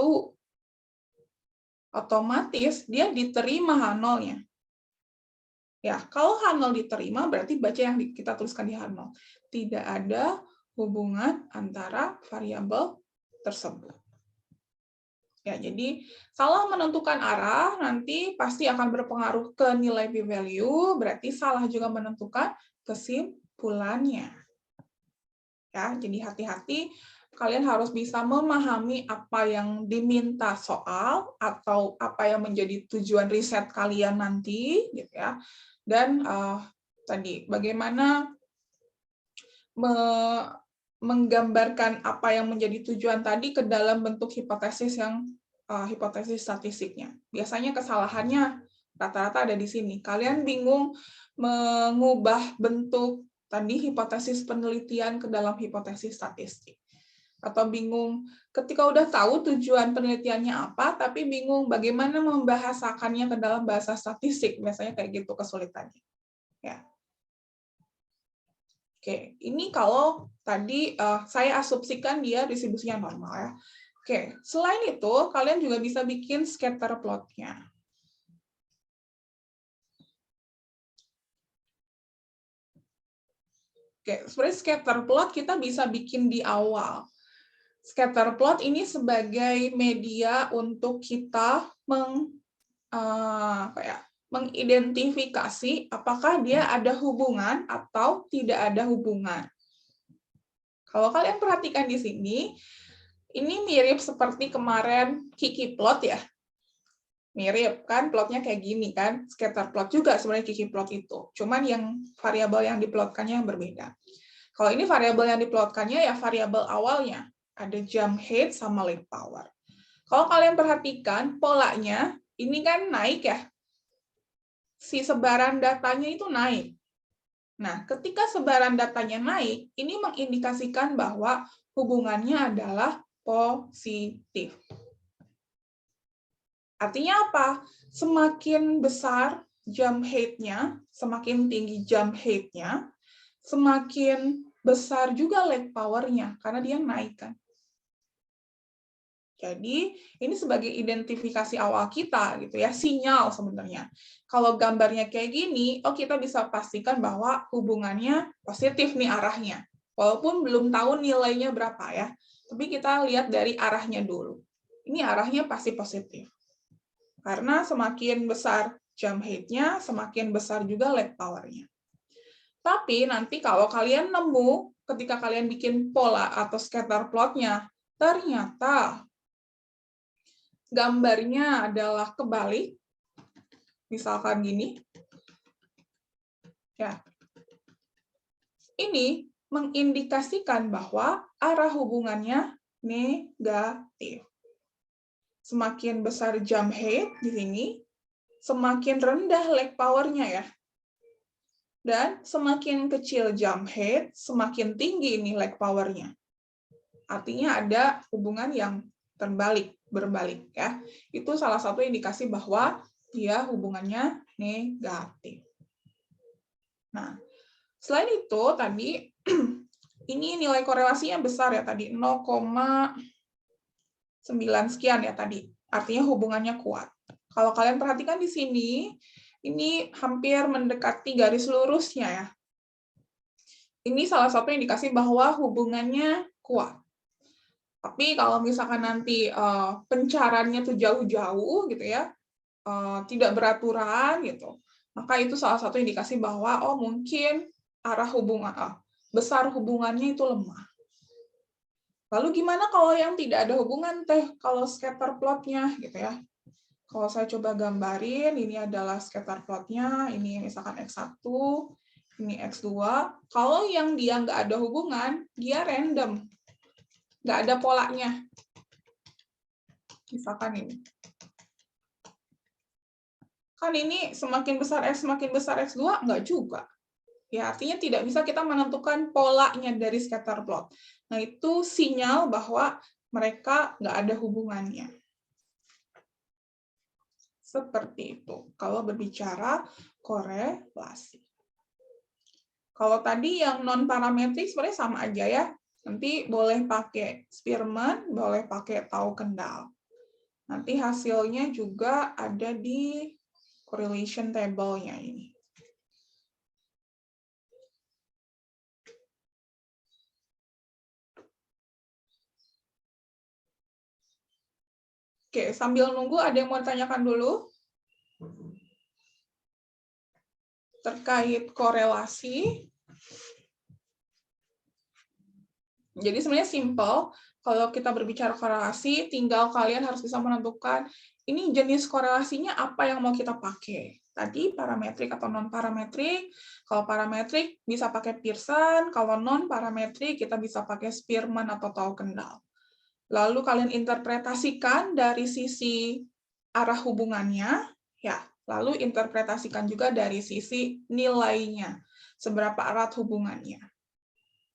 Otomatis dia diterima H0-nya. Ya, kalau H0 diterima, berarti baca yang kita tuliskan di H0. Tidak ada hubungan antara variabel tersebut. Ya, jadi salah menentukan arah nanti pasti akan berpengaruh ke nilai p-value, berarti salah juga menentukan kesimpulannya. Ya, jadi hati-hati, kalian harus bisa memahami apa yang diminta soal atau apa yang menjadi tujuan riset kalian nanti, gitu ya. Dan tadi bagaimana menggambarkan apa yang menjadi tujuan tadi ke dalam bentuk hipotesis yang hipotesis statistiknya. Biasanya kesalahannya rata-rata ada di sini. Kalian bingung mengubah bentuk tadi hipotesis penelitian ke dalam hipotesis statistik. Atau bingung ketika udah tahu tujuan penelitiannya apa, tapi bingung bagaimana membahasakannya ke dalam bahasa statistik. Biasanya kayak gitu kesulitannya. Ya. Oke, ini kalau tadi saya asumsikan dia distribusinya normal ya. Oke, selain itu kalian juga bisa bikin scatter plot-nya. Oke, sebenarnya scatter plot kita bisa bikin di awal. Scatter plot ini sebagai media untuk kita mengidentifikasi apakah dia ada hubungan atau tidak ada hubungan. Kalau kalian perhatikan di sini, ini mirip seperti kemarin Kiki plot ya. Mirip kan, plotnya kayak gini kan, scatter plot juga sebenarnya Kiki plot itu. Cuman yang variabel yang diplotkannya yang berbeda. Kalau ini variabel yang diplotkannya ya variabel awalnya, ada jump height sama leg power. Kalau kalian perhatikan polanya, ini kan naik ya. Si sebaran datanya itu naik. Nah, ketika sebaran datanya naik, ini mengindikasikan bahwa hubungannya adalah positif. Artinya apa? Semakin besar jump height-nya, semakin tinggi jump height-nya, semakin besar juga leg power-nya, karena dia naik kan. Jadi ini sebagai identifikasi awal kita gitu ya, sinyal sebenarnya. Kalau gambarnya kayak gini, kita bisa pastikan bahwa hubungannya positif nih arahnya. Walaupun belum tahu nilainya berapa ya, tapi kita lihat dari arahnya dulu. Ini arahnya pasti positif. Karena semakin besar jump height-nya, semakin besar juga leg power-nya. Tapi nanti kalau kalian nemu ketika kalian bikin pola atau scatter plot-nya, ternyata gambarnya adalah kebalik, misalkan gini, ya. Ini mengindikasikan bahwa arah hubungannya negatif. Semakin besar jump height di sini, semakin rendah leg power-nya ya. Dan semakin kecil jump height, semakin tinggi ini leg power-nya. Artinya ada hubungan yang berbalik ya. Itu salah satu indikasi bahwa dia hubungannya negatif. Nah, selain itu tadi ini nilai korelasinya besar ya tadi 0,9 sekian ya tadi. Artinya hubungannya kuat. Kalau kalian perhatikan di sini, ini hampir mendekati garis lurusnya ya. Ini salah satu indikasi bahwa hubungannya kuat. Tapi kalau misalkan nanti pencarannya tuh jauh-jauh gitu ya, tidak beraturan gitu, maka itu salah satu indikasi bahwa oh mungkin arah hubungan besar hubungannya itu lemah. Lalu gimana kalau yang tidak ada hubungan teh? Kalau scatter plotnya gitu ya. Kalau saya coba gambarin, ini adalah scatter plotnya, ini misalkan X1, ini X2. Kalau yang dia nggak ada hubungan, dia random. Nggak ada polanya. Misalkan ini. Kan ini semakin besar X2, nggak juga. Ya, artinya tidak bisa kita menentukan polanya dari scatter plot. Nah, itu sinyal bahwa mereka nggak ada hubungannya. Seperti itu, kalau berbicara korelasi. Kalau tadi yang non-parametrik sebenarnya sama aja ya. Nanti boleh pakai Spearman, boleh pakai tahu kendal. Nanti hasilnya juga ada di correlation table-nya ini. Oke, sambil nunggu ada yang mau ditanyakan dulu? Terkait korelasi. Jadi sebenarnya simple, kalau kita berbicara korelasi, tinggal kalian harus bisa menentukan ini jenis korelasinya apa yang mau kita pakai. Tadi parametrik atau non-parametrik, kalau parametrik bisa pakai Pearson, kalau non-parametrik kita bisa pakai Spearman atau tahu kendal. Lalu kalian interpretasikan dari sisi arah hubungannya, ya. Lalu interpretasikan juga dari sisi nilainya, seberapa erat hubungannya.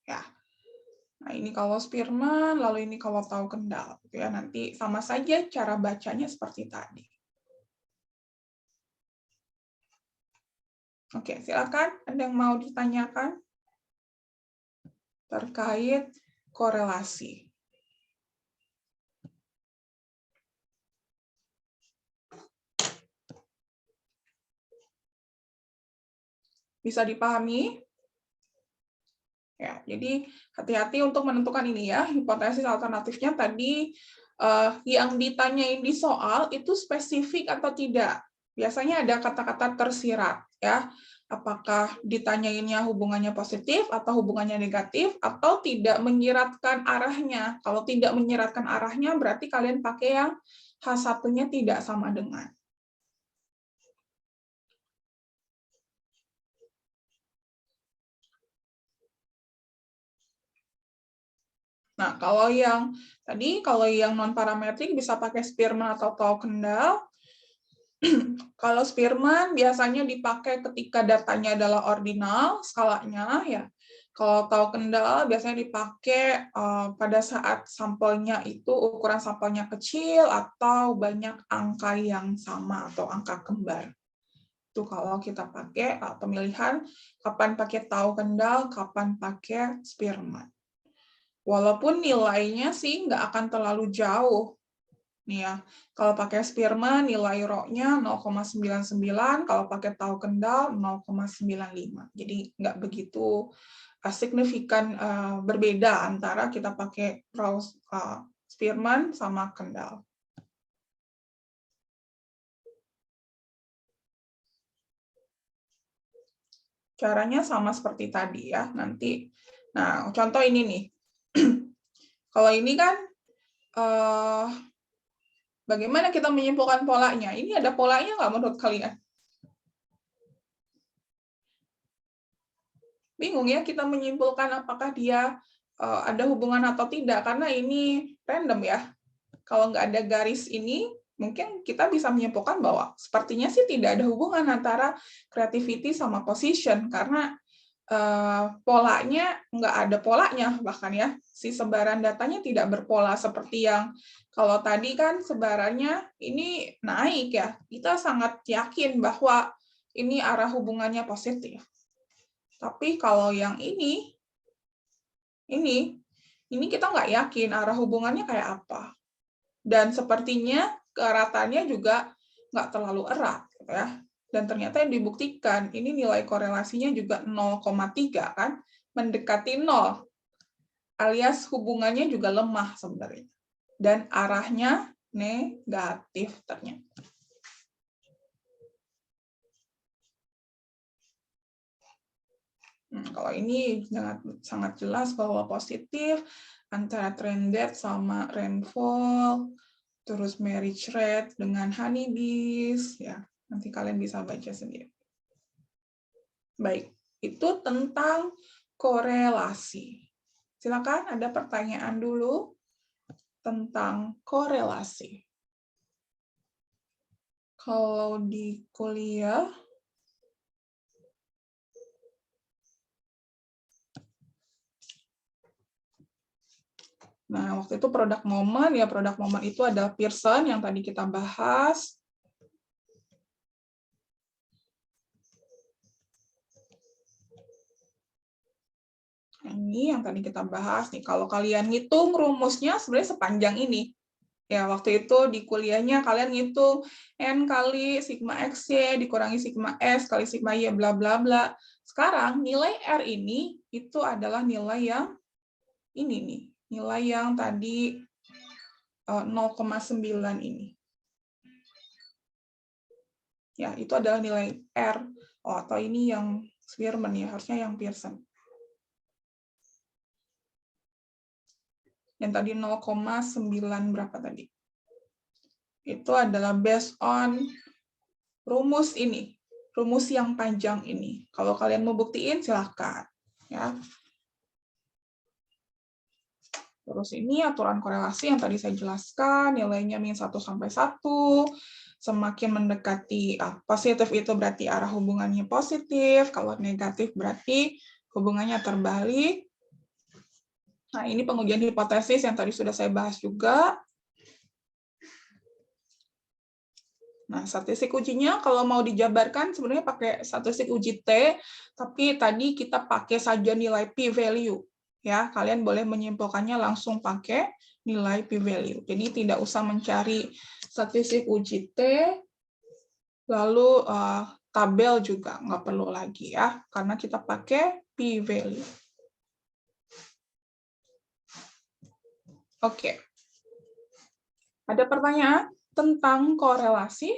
Ya. Nah, ini kalau Spearman, lalu ini kalau tahu kendal. Ya, nanti sama saja cara bacanya seperti tadi. Oke, silakan. Ada yang mau ditanyakan terkait korelasi? Bisa dipahami? Ya, jadi hati-hati untuk menentukan ini ya, hipotesis alternatifnya tadi yang ditanyain di soal itu spesifik atau tidak. Biasanya ada kata-kata tersirat ya. Apakah ditanyainnya hubungannya positif atau hubungannya negatif atau tidak menyiratkan arahnya. Kalau tidak menyiratkan arahnya berarti kalian pakai yang H1-nya tidak sama dengan. Nah, kalau yang non-parametrik bisa pakai Spearman atau tahu kendal. Kalau Spearman biasanya dipakai ketika datanya adalah ordinal, skalanya ya. Kalau tahu kendal biasanya dipakai pada saat sampelnya itu ukuran sampelnya kecil atau banyak angka yang sama atau angka kembar. Itu kalau kita pakai pemilihan kapan pakai tahu kendal, kapan pakai Spearman. Walaupun nilainya sih nggak akan terlalu jauh. Nih ya, kalau pakai Spearman nilai RO-nya 0,99, kalau pakai tahu kendal 0,95. Jadi nggak begitu signifikan berbeda antara kita pakai Spearman sama kendal. Caranya sama seperti tadi ya. Nanti, nah contoh ini nih. Kalau ini kan bagaimana kita menyimpulkan polanya? Ini ada polanya nggak menurut kalian? Bingung ya kita menyimpulkan apakah dia ada hubungan atau tidak, karena ini random ya. Kalau nggak ada garis ini, mungkin kita bisa menyimpulkan bahwa sepertinya sih tidak ada hubungan antara creativity sama position, karena polanya nggak ada polanya, bahkan ya si sebaran datanya tidak berpola seperti yang kalau tadi kan sebarannya ini naik ya, kita sangat yakin bahwa ini arah hubungannya positif. Tapi kalau yang ini kita nggak yakin arah hubungannya kayak apa. Dan sepertinya keeratannya juga nggak terlalu erat, gitu ya. Dan ternyata yang dibuktikan, ini nilai korelasinya juga 0,3 kan, mendekati 0, alias hubungannya juga lemah sebenarnya. Dan arahnya negatif ternyata. Kalau ini sangat jelas bahwa positif antara trend death sama rainfall, terus marriage rate dengan honeybees, ya nanti kalian bisa baca sendiri. Baik, itu tentang korelasi. Silakan ada pertanyaan dulu tentang korelasi. Kalau di kuliah, nah, waktu itu produk momen, ya produk momen itu adalah Pearson yang tadi kita bahas. Ini yang tadi kita bahas nih. Kalau kalian ngitung rumusnya sebenarnya sepanjang ini. Ya, waktu itu di kuliahnya kalian ngitung N kali sigma XY dikurangi sigma S kali sigma Y bla bla bla. Sekarang nilai R ini itu adalah nilai yang ini nih. Nilai yang tadi 0,9 ini. Ya, itu adalah nilai R. Oh, atau ini yang Spearman ya, harusnya yang Pearson. Yang tadi 0,9 berapa tadi? Itu adalah based on rumus ini. Rumus yang panjang ini. Kalau kalian mau buktiin, silahkan. Ya. Terus ini aturan korelasi yang tadi saya jelaskan, nilainya min 1 sampai 1, semakin mendekati positif itu berarti arah hubungannya positif, kalau negatif berarti hubungannya terbalik. Nah, ini pengujian hipotesis yang tadi sudah saya bahas juga. Nah, statistik ujinya kalau mau dijabarkan sebenarnya pakai statistik uji T, tapi tadi kita pakai saja nilai p-value. Ya, kalian boleh menyimpulkannya langsung pakai nilai p-value. Jadi tidak usah mencari statistik uji T, lalu tabel juga nggak perlu lagi ya, karena kita pakai p-value. Oke. Ada pertanyaan tentang korelasi?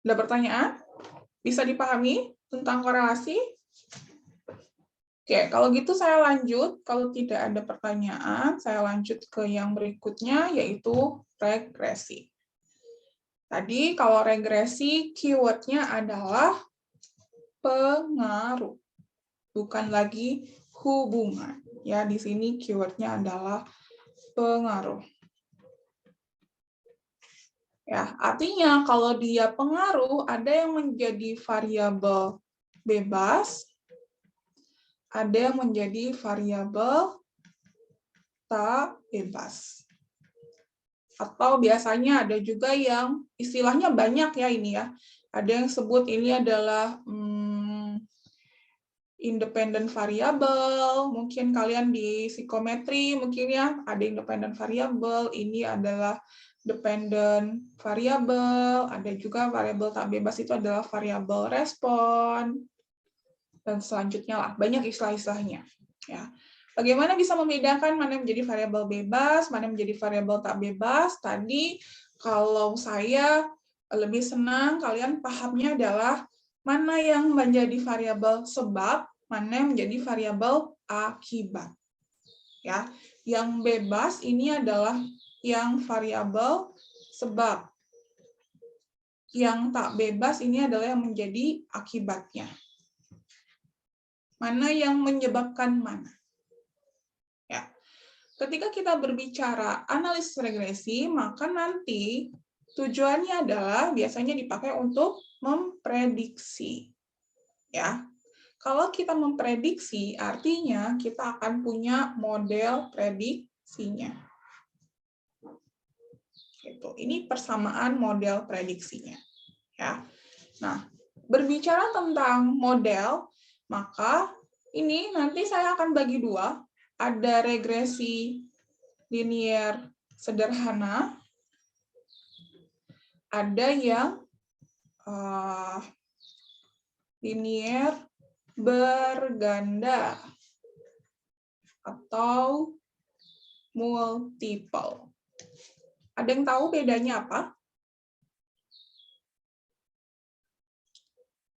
Ada pertanyaan? Bisa dipahami tentang korelasi? Oke, kalau gitu saya lanjut. Kalau tidak ada pertanyaan, saya lanjut ke yang berikutnya, yaitu regresi. Tadi kalau regresi, keyword-nya adalah pengaruh, bukan lagi hubungan. Ya, di sini keyword-nya adalah pengaruh. Ya, artinya kalau dia pengaruh, ada yang menjadi variabel bebas, ada yang menjadi variabel tak bebas. Atau biasanya ada juga yang istilahnya banyak ya ini ya. Ada yang sebut ini adalah independent variable, mungkin kalian di psikometri mungkin ya ada independent variable, ini adalah dependent variable, ada juga variabel tak bebas itu adalah variabel respon, dan selanjutnya lah, banyak istilah-istilahnya. Ya. Bagaimana bisa membedakan mana yang menjadi variabel bebas, mana yang menjadi variabel tak bebas? Tadi kalau saya lebih senang kalian pahamnya adalah mana yang menjadi variabel sebab, mana yang menjadi variabel akibat. Ya, yang bebas ini adalah yang variabel sebab. Yang tak bebas ini adalah yang menjadi akibatnya. Mana yang menyebabkan mana? Ya. Ketika kita berbicara analisis regresi, maka nanti tujuannya adalah biasanya dipakai untuk memprediksi. Ya. Kalau kita memprediksi, artinya kita akan punya model prediksinya. Gitu. Ini persamaan model prediksinya. Ya. Nah, berbicara tentang model, maka ini nanti saya akan bagi dua. Ada regresi linier sederhana, ada yang linier berganda atau multiple. Ada yang tahu bedanya apa?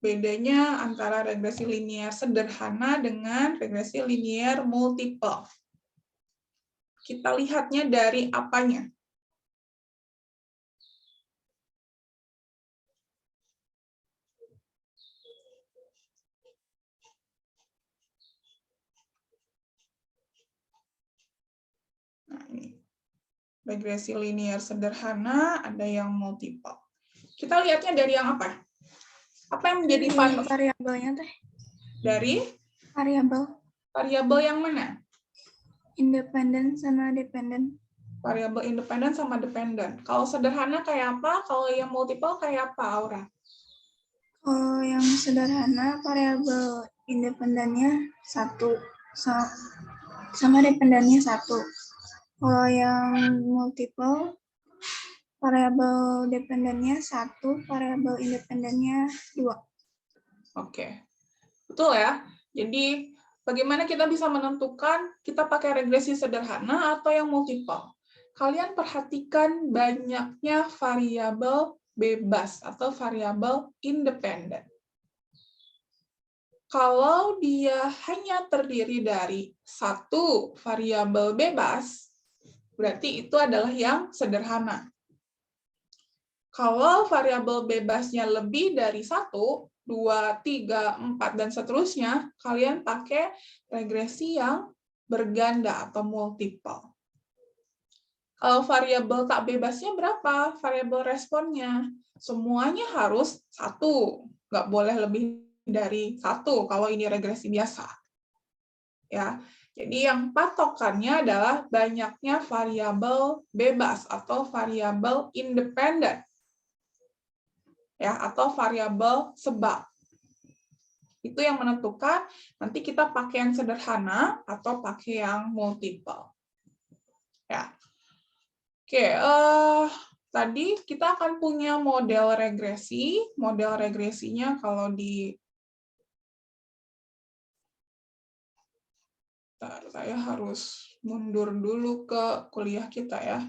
Bedanya antara regresi linier sederhana dengan regresi linier multiple. Kita lihatnya dari apanya? Nah, ini. Regresi linier sederhana, ada yang multiple. Kita lihatnya dari yang apa? Apa yang menjadi variabelnya teh? Dari variabel yang mana? Independen sama dependen. Variabel independen sama dependen. Kalau sederhana kayak apa? Kalau yang multiple kayak apa, Aura? Kalau yang sederhana variabel independennya 1 sama dependennya 1. Kalau yang multiple variabel dependennya 1, variabel independennya 2. Oke. Betul ya. Jadi bagaimana kita bisa menentukan kita pakai regresi sederhana atau yang multiple? Kalian perhatikan banyaknya variabel bebas atau variabel independen. Kalau dia hanya terdiri dari satu variabel bebas, berarti itu adalah yang sederhana. Kalau variabel bebasnya lebih dari 1, 2, 3, 4, dan seterusnya, kalian pakai regresi yang berganda atau multiple. Kalau variabel tak bebasnya berapa? Variabel responnya. Semuanya harus 1. Nggak boleh lebih dari 1 kalau ini regresi biasa. Ya. Jadi yang patokannya adalah banyaknya variabel bebas atau variabel independen. Ya, atau variabel sebab. Itu yang menentukan nanti kita pakai yang sederhana atau pakai yang multiple. Ya. Oke, tadi kita akan punya model regresi. Model regresinya kalau di saya harus mundur dulu ke kuliah kita ya.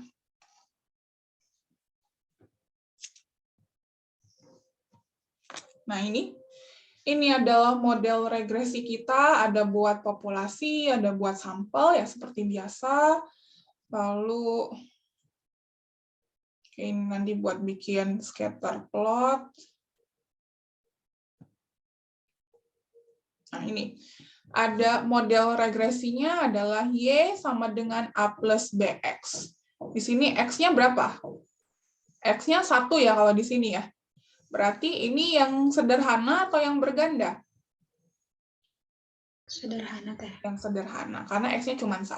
Nah, ini adalah model regresi kita, ada buat populasi, ada buat sampel ya seperti biasa. Lalu ini nanti buat bikin scatter plot. Nah, ini ada model regresinya adalah Y sama dengan A plus BX. Di sini X-nya berapa? X-nya 1 ya kalau di sini ya. Berarti ini yang sederhana atau yang berganda? Sederhana teh. Yang sederhana, karena X-nya cuma 1.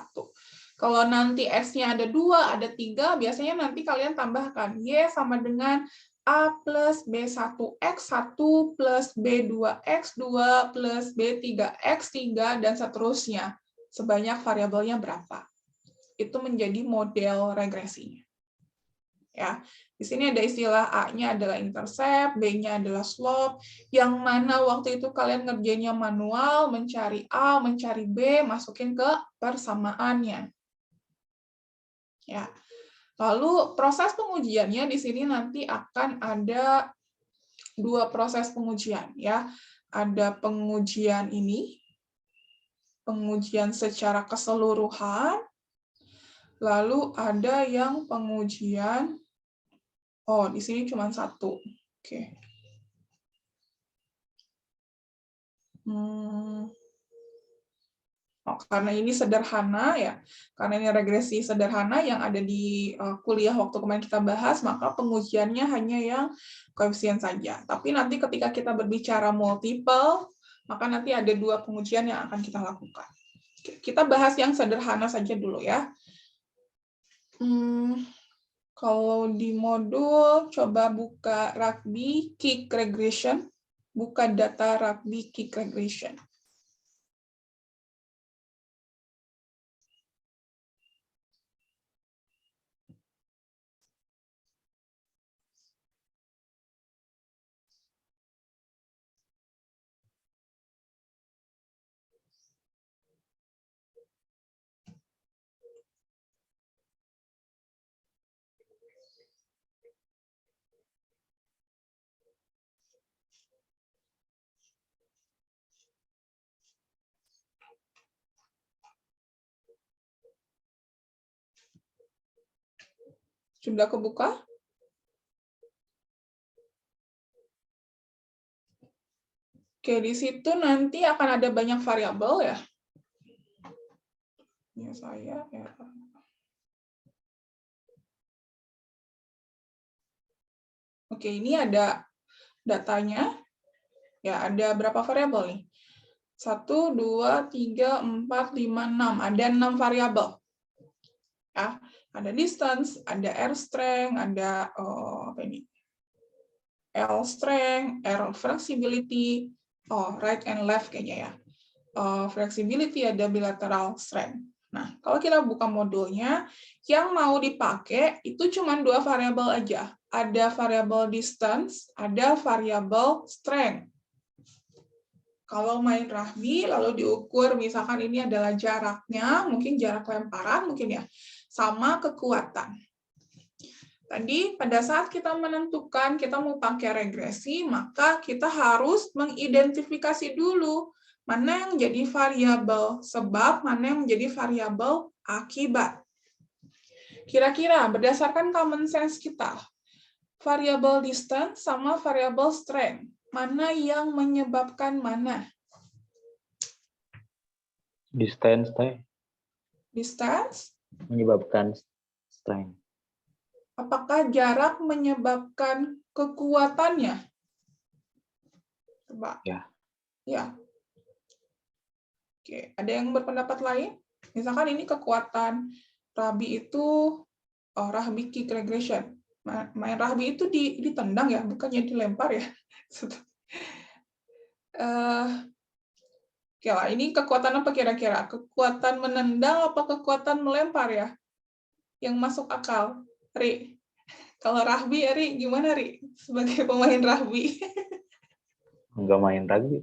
Kalau nanti X-nya ada 2, ada 3, biasanya nanti kalian tambahkan Y sama dengan A plus B1X, 1 plus B2X, 2 plus B3X, 3, dan seterusnya. Sebanyak variabelnya berapa. Itu menjadi model regresinya. Ya, di sini ada istilah A-nya adalah intercept, B-nya adalah slope, yang mana waktu itu kalian ngerjainnya manual, mencari A, mencari B, masukin ke persamaannya. Ya. Lalu proses pengujiannya di sini nanti akan ada 2 proses pengujian ya. Ada pengujian ini, pengujian secara keseluruhan, lalu ada yang pengujian di sini cuma 1. Oke. Karena ini sederhana ya, karena ini regresi sederhana yang ada di kuliah waktu kemarin kita bahas, maka pengujiannya hanya yang koefisien saja. Tapi nanti ketika kita berbicara multiple, maka nanti ada 2 pengujian yang akan kita lakukan. Kita bahas yang sederhana saja dulu ya. Kalau di modul, coba buka rugby kick regression, buka data rugby kick regression. Sudah kebuka? Oke, di situ nanti akan ada banyak variabel ya. Ya saya ya. Oke, ini ada datanya. Ya, ada berapa variabel nih? 1, 2, 3, 4, 5, 6. Ada 6 variabel. Ya, ada distance, ada air strength, ada apa ini? L strength, air flexibility, right and left kayaknya ya. Flexibility, ada bilateral strength. Nah, kalau kita buka modulnya, yang mau dipakai itu cuma 2 variabel aja. Ada variabel distance, ada variabel strength. Kalau main rugby, lalu diukur, misalkan ini adalah jaraknya, mungkin jarak lemparan, mungkin ya, sama kekuatan. Tadi pada saat kita menentukan kita mau pakai regresi, maka kita harus mengidentifikasi dulu mana yang jadi variabel sebab, mana yang menjadi variabel akibat. Kira-kira berdasarkan common sense kita, variabel distance sama variabel strength, mana yang menyebabkan mana? Distance teh Distance? menyebabkan strength. Apakah jarak menyebabkan kekuatannya? Coba. Ya. Ya. Oke, ada yang berpendapat lain? Misalkan ini kekuatan rugby itu rugby kick regression. Main rugby itu ditendang ya, bukannya dilempar ya. Oke lah, ini kekuatan apa kira-kira? Kekuatan menendang apa kekuatan melempar ya? Yang masuk akal. Ri, kalau rugby, Ri, gimana Ri? Sebagai pemain rugby. Enggak main rugby.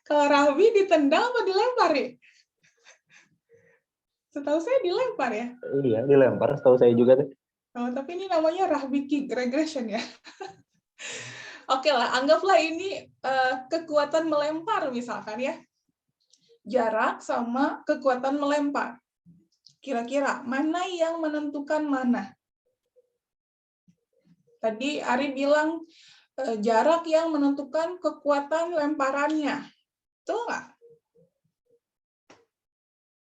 Kalau rugby ditendang apa dilempar ya? Setahu saya dilempar ya. Iya, dilempar, setahu saya juga deh. Oh, tapi ini namanya rugby kick regression ya. Oke lah, anggaplah ini kekuatan melempar misalkan ya. Jarak sama kekuatan melempar. Kira-kira mana yang menentukan mana? Tadi Ari bilang jarak yang menentukan kekuatan lemparannya. Betul nggak?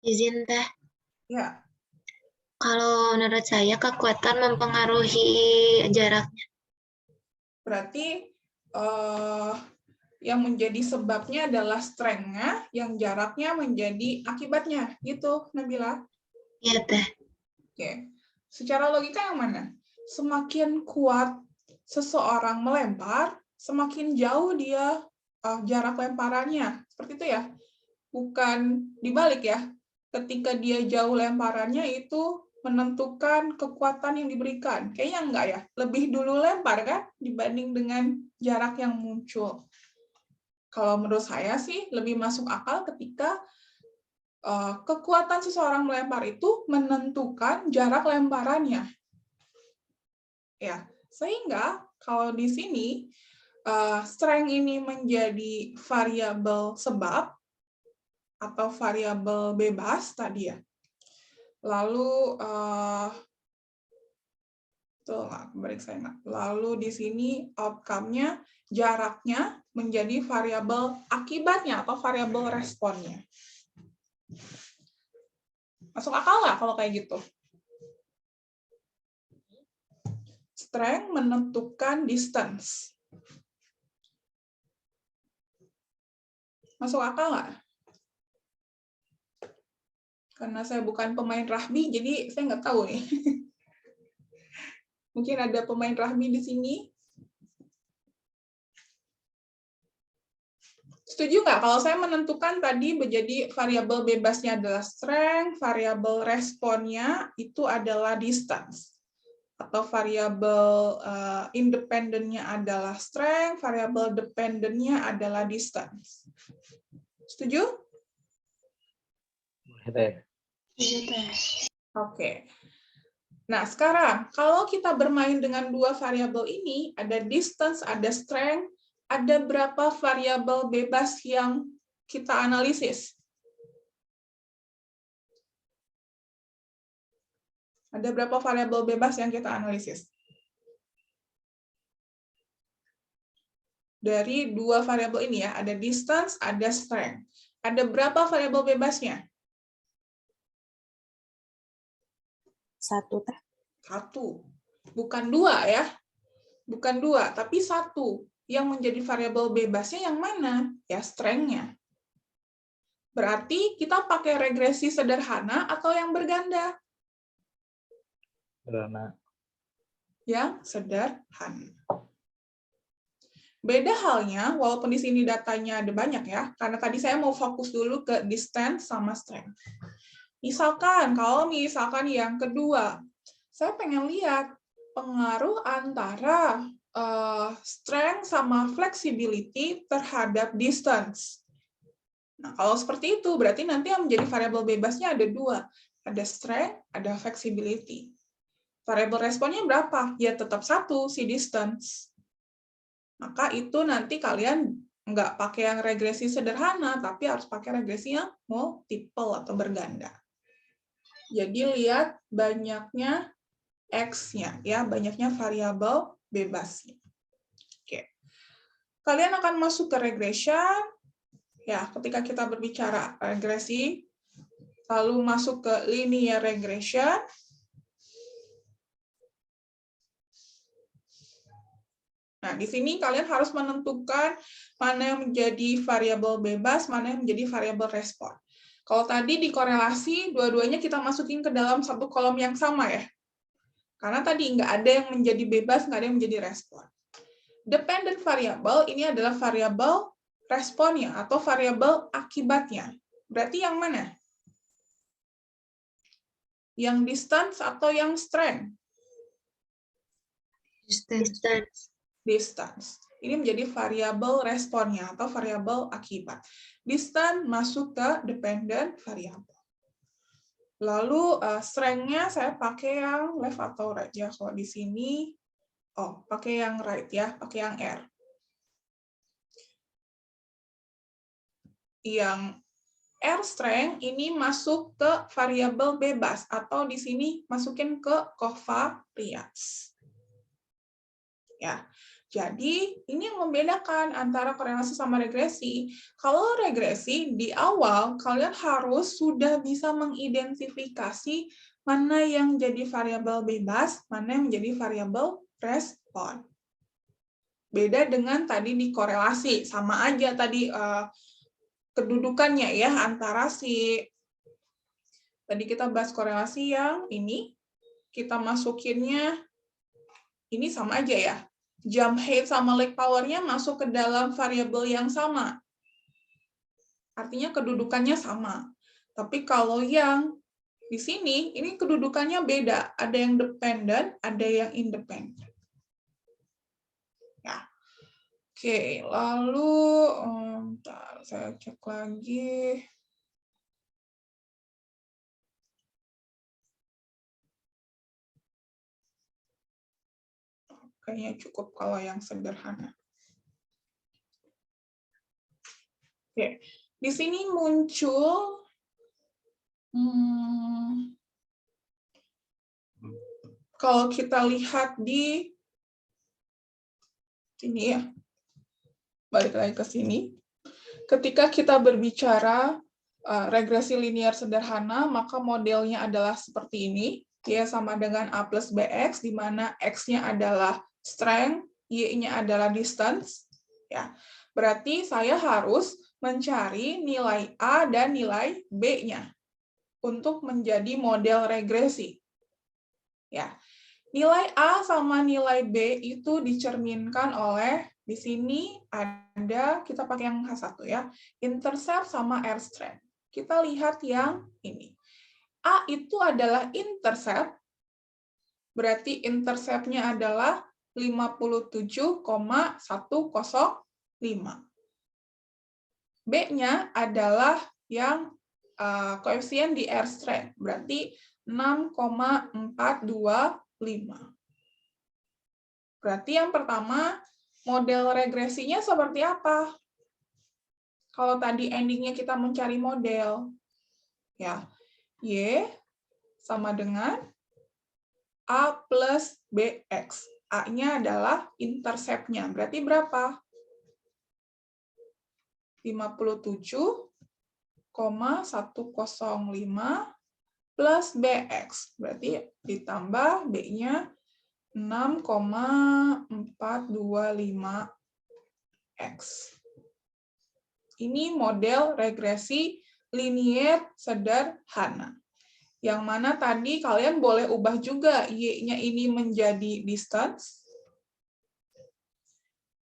Izin teh. Ya. Kalau menurut saya kekuatan mempengaruhi jaraknya. Berarti yang menjadi sebabnya adalah strength-nya, yang jaraknya menjadi akibatnya. Gitu, Nabila? Iya teh. Oke. Secara logika yang mana? Semakin kuat seseorang melempar, semakin jauh dia jarak lemparannya. Seperti itu ya? Bukan dibalik ya? Ketika dia jauh lemparannya itu menentukan kekuatan yang diberikan. Kayaknya enggak ya? Lebih dulu lempar kan dibanding dengan jarak yang muncul. Kalau menurut saya sih lebih masuk akal ketika kekuatan seseorang melempar itu menentukan jarak lemparannya. Ya, sehingga kalau di sini strength ini menjadi variabel sebab atau variabel bebas tadi ya. Lalu lalu di sini outcome-nya, jaraknya menjadi variabel akibatnya atau variabel responnya. Masuk akal nggak kalau kayak gitu? Strength menentukan distance. Masuk akal nggak? Karena saya bukan pemain rugby, jadi saya nggak tahu nih. Mungkin ada pemain rugby di sini. Setuju nggak kalau saya menentukan tadi menjadi variabel bebasnya adalah strength, variabel responnya itu adalah distance, atau variabel independennya adalah strength, variabel dependentnya adalah distance. Setuju? Boleh, Teh. Oke. Nah, sekarang kalau kita bermain dengan dua variabel ini, ada distance, ada strength, ada berapa variabel bebas yang kita analisis? Ada berapa variabel bebas yang kita analisis? Dari dua variabel ini ya, ada distance, ada strength. Ada berapa variabel bebasnya? 1, Teh. 1. Bukan 2 ya. Bukan 2, tapi 1. Yang menjadi variabel bebasnya yang mana? Ya, strength-nya. Berarti kita pakai regresi sederhana atau yang berganda? Sederhana. Yang sederhana. Beda halnya, walaupun di sini datanya ada banyak ya, karena tadi saya mau fokus dulu ke distance sama strength. Misalkan, kalau misalkan yang kedua, saya pengen lihat pengaruh antara strength sama flexibility terhadap distance. Nah, kalau seperti itu, berarti nanti yang menjadi variabel bebasnya ada 2. Ada strength, ada flexibility. Variabel responnya berapa? Ya tetap 1, si distance. Maka itu nanti kalian nggak pakai yang regresi sederhana, tapi harus pakai regresi yang multiple atau berganda. Jadi lihat banyaknya X-nya, ya, banyaknya variabel bebasnya. Oke. Kalian akan masuk ke regression. Ya, ketika kita berbicara regresi, lalu masuk ke linear regression. Nah, di sini kalian harus menentukan mana yang menjadi variabel bebas, mana yang menjadi variabel respon. Kalau tadi di korelasi, dua-duanya kita masukin ke dalam satu kolom yang sama ya. Karena tadi nggak ada yang menjadi bebas, nggak ada yang menjadi respon. Dependent variable ini adalah variabel responnya atau variabel akibatnya. Berarti yang mana? Yang distance atau yang strength? Distance. Ini menjadi variabel responnya atau variabel akibat. Distance masuk ke dependent variable. Lalu strength-nya saya pakai yang left atau right ya. Kalau di sini, pakai yang right ya, pakai yang R. Yang R strength ini masuk ke variabel bebas atau di sini masukin ke covariance. Ya. Jadi, ini yang membedakan antara korelasi sama regresi. Kalau regresi, di awal kalian harus sudah bisa mengidentifikasi mana yang jadi variabel bebas, mana yang menjadi variabel respon. Beda dengan tadi di korelasi, sama aja tadi kedudukannya ya antara tadi kita bahas korelasi yang ini, kita masukinnya ini sama aja ya. Jump height sama leg power-nya masuk ke dalam variabel yang sama. Artinya kedudukannya sama. Tapi kalau yang di sini, ini kedudukannya beda. Ada yang dependent, ada yang independent. Ya. Oke, lalu bentar, saya cek lagi. Kayaknya cukup kalau yang sederhana. Oke, di sini muncul kalau kita lihat di sini ya, balik lagi ke sini. Ketika kita berbicara regresi linear sederhana, maka modelnya adalah seperti ini. Dia sama dengan A plus BX, di mana X-nya adalah strength, Y-nya adalah distance. Ya, berarti saya harus mencari nilai A dan nilai B-nya untuk menjadi model regresi. Ya, Nilai A sama nilai B itu dicerminkan oleh, di sini ada, kita pakai yang H1 ya, intercept sama R strand. Kita lihat yang ini. A itu adalah intercept, berarti intercept-nya adalah 57,105. B-nya adalah yang koefisien di R strand, berarti 6,425. Berarti yang pertama, model regresinya seperti apa? Kalau tadi endingnya kita mencari model, ya, Y sama dengan A plus BX. A-nya adalah intercept-nya, berarti berapa? 57,105 plus BX, berarti ditambah B-nya 6,425X. Ini model regresi linier sederhana. Yang mana tadi kalian boleh ubah juga Y-nya ini menjadi distance,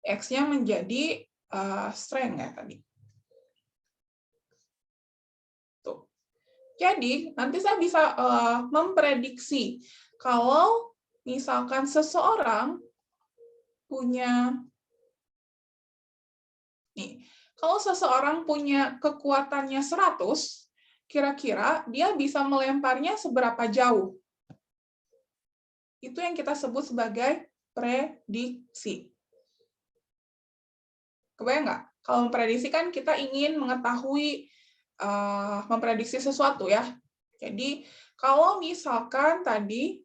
X-nya menjadi strength ya tadi. Tuh. Jadi, nanti saya bisa memprediksi kalau misalkan seseorang punya kalau seseorang punya kekuatannya 100, kira-kira dia bisa melemparnya seberapa jauh? Itu yang kita sebut sebagai prediksi. Kebayang nggak? Kalau memprediksi kan kita ingin mengetahui, memprediksi sesuatu ya. Jadi, kalau misalkan tadi,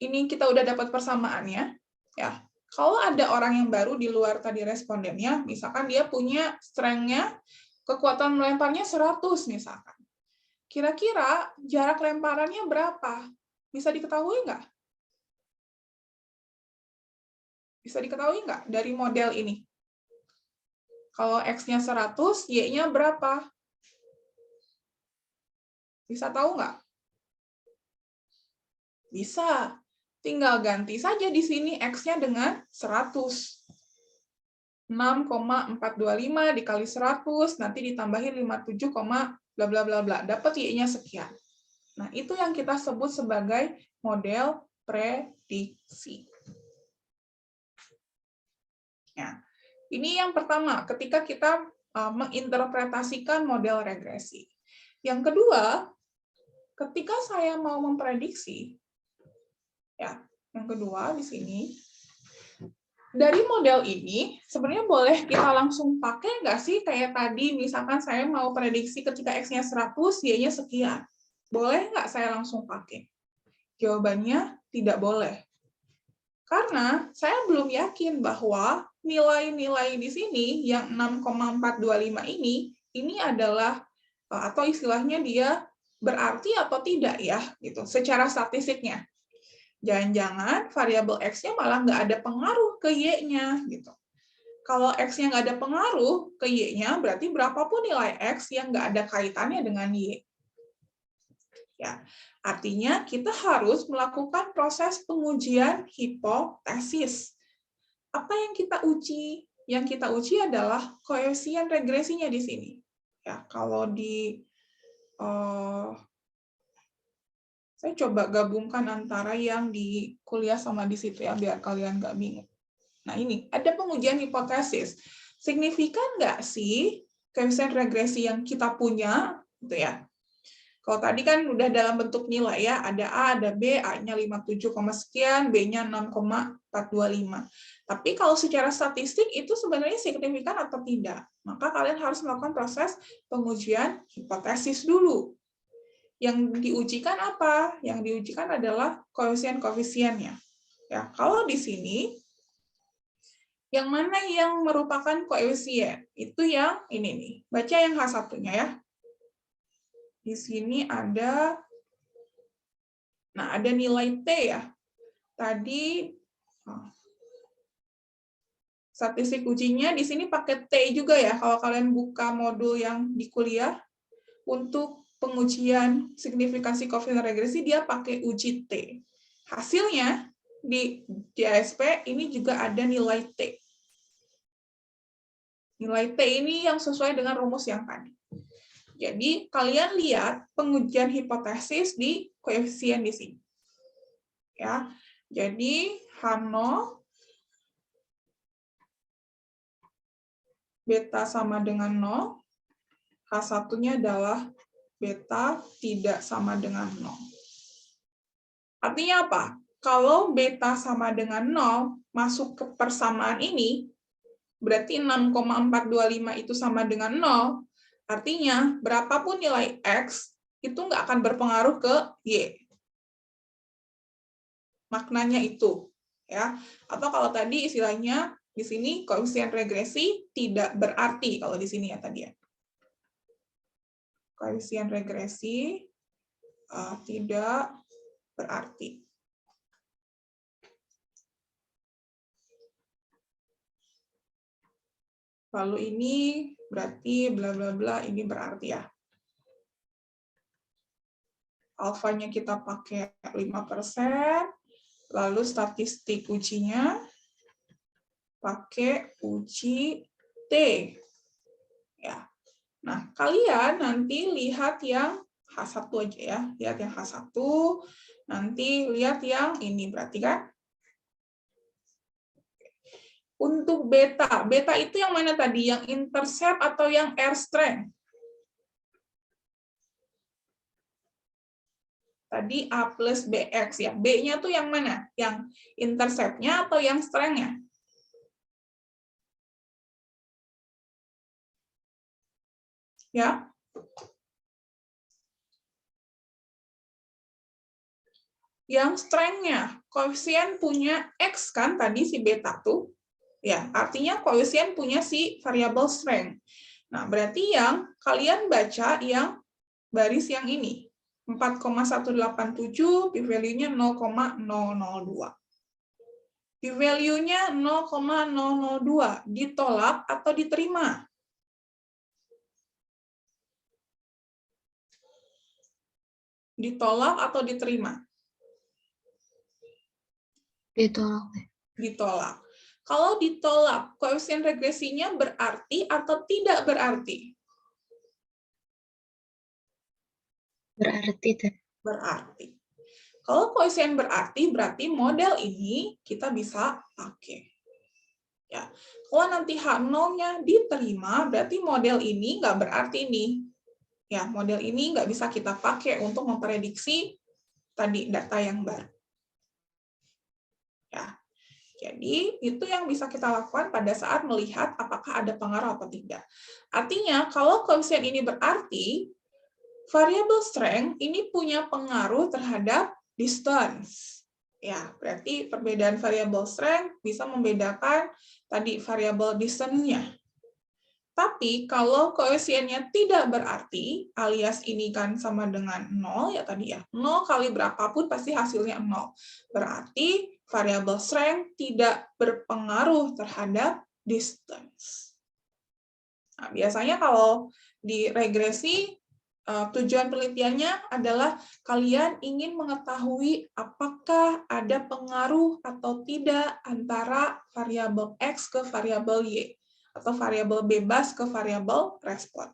ini kita udah dapat persamaannya, ya. Kalau ada orang yang baru di luar tadi respondennya, misalkan dia punya strength-nya, kekuatan melemparnya 100 misalkan. Kira-kira jarak lemparannya berapa? Bisa diketahui nggak? Bisa diketahui nggak dari model ini? Kalau X-nya 100, Y-nya berapa? Bisa tahu nggak? Bisa. Tinggal ganti saja di sini X-nya dengan 100. 6,425 dikali 100, nanti ditambahin 57, bla bla bla bla. Dapat Y-nya sekian. Nah, itu yang kita sebut sebagai model prediksi. Ya. Ini yang pertama, ketika kita menginterpretasikan model regresi. Yang kedua, ketika saya mau memprediksi, ya, yang kedua di sini, dari model ini, sebenarnya boleh kita langsung pakai nggak sih? Kayak tadi, misalkan saya mau prediksi ketika X-nya 100, Y-nya sekian. Boleh nggak saya langsung pakai? Jawabannya tidak boleh. Karena saya belum yakin bahwa nilai-nilai di sini yang 6,425 ini adalah, atau istilahnya dia berarti atau tidak ya, gitu, secara statistiknya. Jangan-jangan variabel X-nya malah nggak ada pengaruh ke Y-nya. Gitu. Kalau X-nya nggak ada pengaruh ke Y-nya, berarti berapapun nilai X yang nggak ada kaitannya dengan Y. Ya, artinya kita harus melakukan proses pengujian hipotesis. Apa yang kita uji? Yang kita uji adalah koefisien regresinya di sini. Ya, kalau di saya coba gabungkan antara yang di kuliah sama di situ ya, biar kalian nggak bingung. Nah ini, ada pengujian hipotesis. Signifikan nggak sih koefisien regresi yang kita punya? Gitu ya. Kalau tadi kan udah dalam bentuk nilai ya, ada A, ada B, A-nya 57, sekian, B-nya 6,425. Tapi kalau secara statistik itu sebenarnya signifikan atau tidak? Maka kalian harus melakukan proses pengujian hipotesis dulu. Yang diujikan apa? Yang diujikan adalah koefisien-koefisiennya. Ya, kalau di sini, yang mana yang merupakan koefisien? Itu yang ini nih. Baca yang H1-nya ya. Di sini ada, nah ada nilai T ya. Tadi, statistik ujinya di sini pakai T juga ya. Kalau kalian buka modul yang di kuliah, untuk pengujian signifikansi koefisien regresi dia pakai uji T. Hasilnya di ASP ini juga ada nilai T. Nilai T ini yang sesuai dengan rumus yang tadi. Jadi, kalian lihat pengujian hipotesis di koefisien di sini. Ya. Jadi, H0 beta sama dengan 0, H1-nya adalah beta tidak sama dengan 0. Artinya apa? Kalau beta sama dengan 0 masuk ke persamaan ini, berarti 6,425 itu sama dengan 0, artinya berapapun nilai X itu nggak akan berpengaruh ke Y. Maknanya itu. Ya. Atau kalau tadi istilahnya di sini koefisien regresi tidak berarti kalau di sini ya tadi ya. Koefisien regresi tidak berarti. Lalu ini berarti bla bla bla ini berarti ya. Alfanya kita pakai 5%, lalu statistik ujinya pakai uji T. Ya. Nah, kalian nanti lihat yang H1 aja ya. Lihat yang H1, nanti lihat yang ini berarti kan? Untuk beta, beta itu yang mana tadi? Yang intercept atau yang air strength? Tadi A plus BX ya. B-nya tuh yang mana? Yang intercept-nya atau yang strength-nya? Ya. Yang strength-nya, koefisien punya X kan tadi si beta tuh. Ya, artinya koefisien punya si variabel strength. Nah, berarti yang kalian baca yang baris yang ini. 4,187, p-value-nya 0,002. P-value-nya 0,002, ditolak atau diterima? Ditolak atau diterima? Ditolak. Ditolak. Kalau ditolak, koefisien regresinya berarti atau tidak berarti? Berarti Teh. Berarti. Kalau koefisien berarti model ini kita bisa pakai. Ya. Kalau nanti H0-nya diterima, berarti model ini nggak berarti nih. Ya, model ini nggak bisa kita pakai untuk memprediksi tadi data yang baru. Ya. Jadi, itu yang bisa kita lakukan pada saat melihat apakah ada pengaruh atau tidak. Artinya, kalau koefisien ini berarti, variabel strength ini punya pengaruh terhadap distance. Ya, berarti perbedaan variabel strength bisa membedakan tadi variabel distance-nya. Tapi, kalau koefisiennya tidak berarti, alias ini kan sama dengan 0, ya tadi ya, 0 kali berapapun pasti hasilnya 0. Berarti, variabel strength tidak berpengaruh terhadap distance. Nah, biasanya kalau di regresi, tujuan penelitiannya adalah kalian ingin mengetahui apakah ada pengaruh atau tidak antara variabel X ke variabel Y, atau variabel bebas ke variabel respon.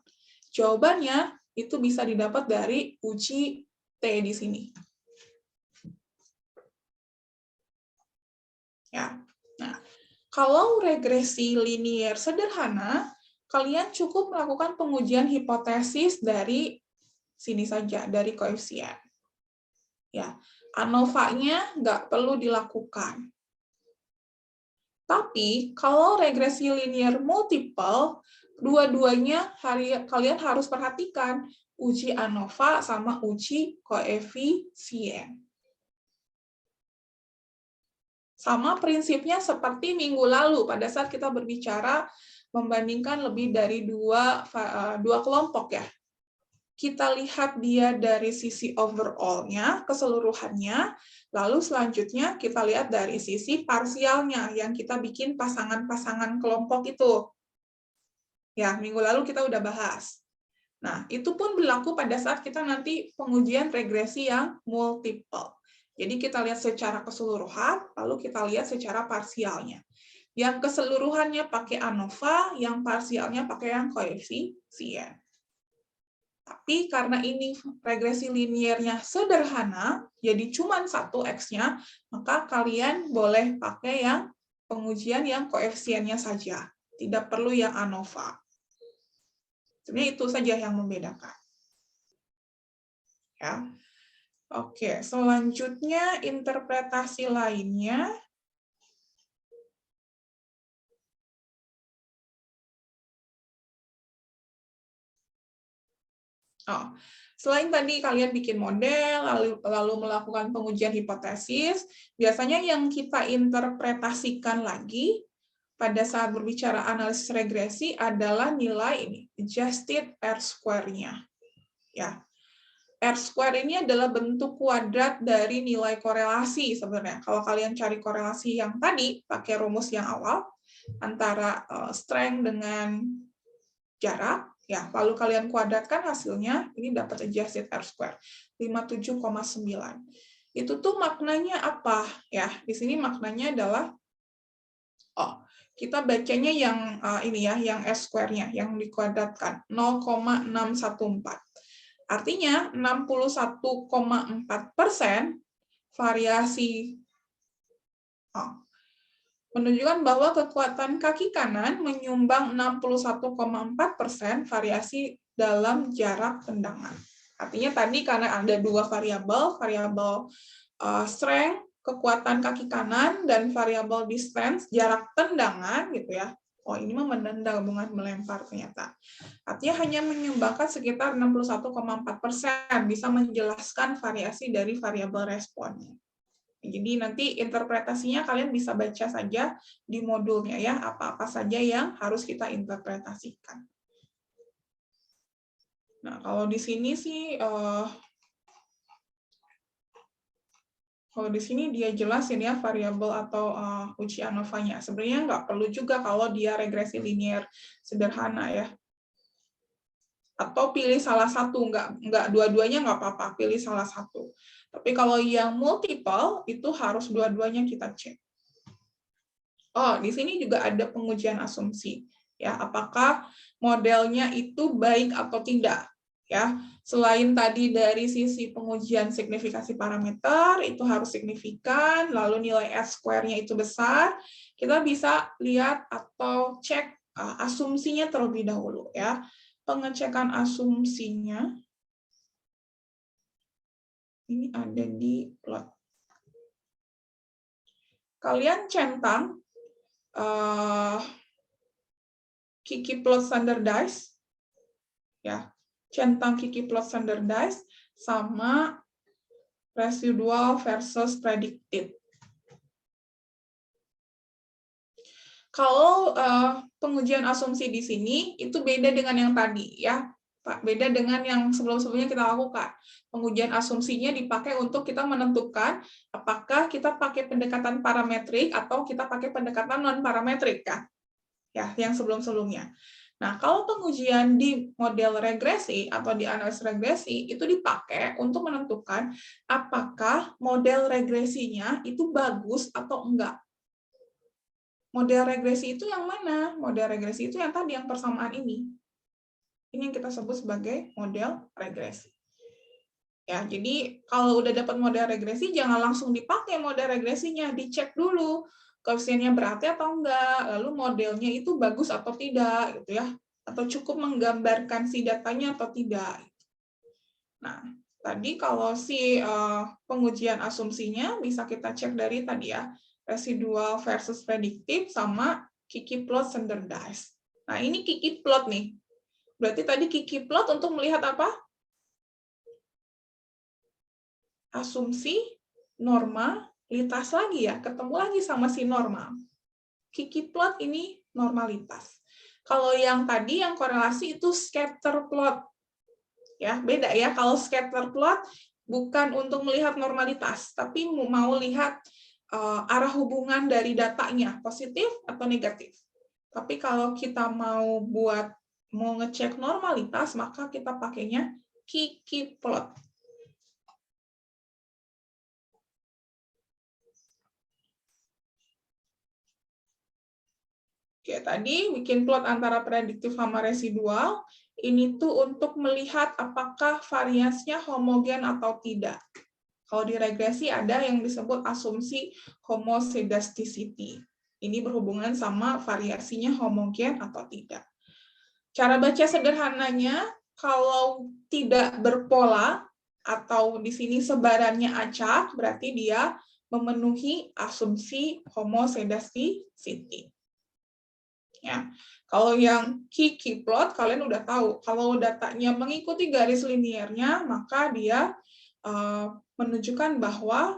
Jawabannya itu bisa didapat dari uji T di sini. Ya. Nah, kalau regresi linier sederhana, kalian cukup melakukan pengujian hipotesis dari sini saja, dari koefisien. Ya, ANOVA-nya nggak perlu dilakukan. Tapi kalau regresi linier multiple, dua-duanya kalian harus perhatikan uji ANOVA sama uji koefisien. Sama prinsipnya seperti minggu lalu pada saat kita berbicara membandingkan lebih dari dua kelompok ya. Kita lihat dia dari sisi overall-nya, keseluruhannya, lalu selanjutnya kita lihat dari sisi parsialnya yang kita bikin pasangan-pasangan kelompok itu. Ya, minggu lalu kita udah bahas. Nah, itu pun berlaku pada saat kita nanti pengujian regresi yang multiple. Jadi kita lihat secara keseluruhan, lalu kita lihat secara parsialnya. Yang keseluruhannya pakai ANOVA, yang parsialnya pakai yang koefisien. Tapi karena ini regresi linearnya sederhana, jadi cuma satu X-nya, maka kalian boleh pakai yang pengujian yang koefisiennya saja. Tidak perlu yang ANOVA. Sebenarnya itu saja yang membedakan. Ya. Oke, selanjutnya interpretasi lainnya. Oh, selain tadi kalian bikin model, lalu melakukan pengujian hipotesis, biasanya yang kita interpretasikan lagi pada saat berbicara analisis regresi adalah nilai ini, adjusted R-square-nya. Ya. R-square ini adalah bentuk kuadrat dari nilai korelasi sebenarnya. Kalau kalian cari korelasi yang tadi, pakai rumus yang awal, antara strength dengan jarak, ya, lalu kalian kuadratkan hasilnya, ini dapat adjusted R-square, 57,9. Itu tuh maknanya apa? Ya, di sini maknanya adalah, kita bacanya yang ini ya, yang S-square-nya, yang dikuadratkan, 0,614. Artinya 61,4% variasi menunjukkan bahwa kekuatan kaki kanan menyumbang 61,4% variasi dalam jarak tendangan. Artinya tadi karena ada dua variabel strength, kekuatan kaki kanan, dan variabel distance, jarak tendangan, gitu ya. Oh, ini mah menendang, bukan melempar ternyata. Artinya hanya menyumbangkan sekitar 61,4%, bisa menjelaskan variasi dari variabel responnya. Jadi nanti interpretasinya kalian bisa baca saja di modulnya ya, apa-apa saja yang harus kita interpretasikan. Nah, kalau di sini sih, kalau di sini dia jelasin ya variabel atau uji ANOVA-nya. Sebenarnya nggak perlu juga kalau dia regresi linear sederhana ya. Atau pilih salah satu, nggak dua-duanya nggak apa-apa, pilih salah satu. Tapi kalau yang multiple, itu harus dua-duanya kita cek. Oh, di sini juga ada pengujian asumsi. Ya, apakah modelnya itu baik atau tidak? Ya, selain tadi dari sisi pengujian signifikasi parameter itu harus signifikan, lalu nilai S-square-nya itu besar, kita bisa lihat atau cek asumsinya terlebih dahulu ya. Pengecekan asumsinya ini ada di plot. Kalian centang Kiki plot standardized ya. Centang Kiki plot standardized sama residual versus predicted. Kalau pengujian asumsi di sini itu beda dengan yang tadi ya. Beda dengan yang sebelum-sebelumnya kita lakukan. Pengujian asumsinya dipakai untuk kita menentukan apakah kita pakai pendekatan parametrik atau kita pakai pendekatan non-parametrik kan. Ya, yang sebelum-sebelumnya. Nah, kalau pengujian di model regresi atau di analisis regresi itu dipakai untuk menentukan apakah model regresinya itu bagus atau enggak. Model regresi itu yang mana? Model regresi itu yang tadi, yang persamaan ini. Ini yang kita sebut sebagai model regresi. Ya, jadi kalau udah dapat model regresi, jangan langsung dipakai model regresinya, dicek dulu koefisiennya berarti atau enggak, lalu modelnya itu bagus atau tidak, gitu ya, atau cukup menggambarkan si datanya atau tidak. Nah, tadi kalau si pengujian asumsinya bisa kita cek dari tadi ya, residual versus predictive sama Kiki plot standardized. Nah, ini Kiki plot nih. Berarti tadi Kiki plot untuk melihat apa? Asumsi, norma, normalitas lagi ya, ketemu lagi sama si normal. Kiki plot ini normalitas. Kalau yang tadi yang korelasi itu scatter plot. Ya, beda ya. Kalau scatter plot bukan untuk melihat normalitas, tapi mau lihat arah hubungan dari datanya, positif atau negatif. Tapi kalau kita mau ngecek normalitas, maka kita pakainya Kiki plot. Oke, tadi bikin plot antara prediktif sama residual. Ini tuh untuk melihat apakah variasinya homogen atau tidak. Kalau di regresi ada yang disebut asumsi homoscedasticity. Ini berhubungan sama variasinya homogen atau tidak. Cara baca sederhananya, kalau tidak berpola atau di sini sebarannya acak, berarti dia memenuhi asumsi homoscedasticity. Ya, kalau yang Kiki plot, kalian udah tahu, kalau datanya mengikuti garis linearnya, maka dia menunjukkan bahwa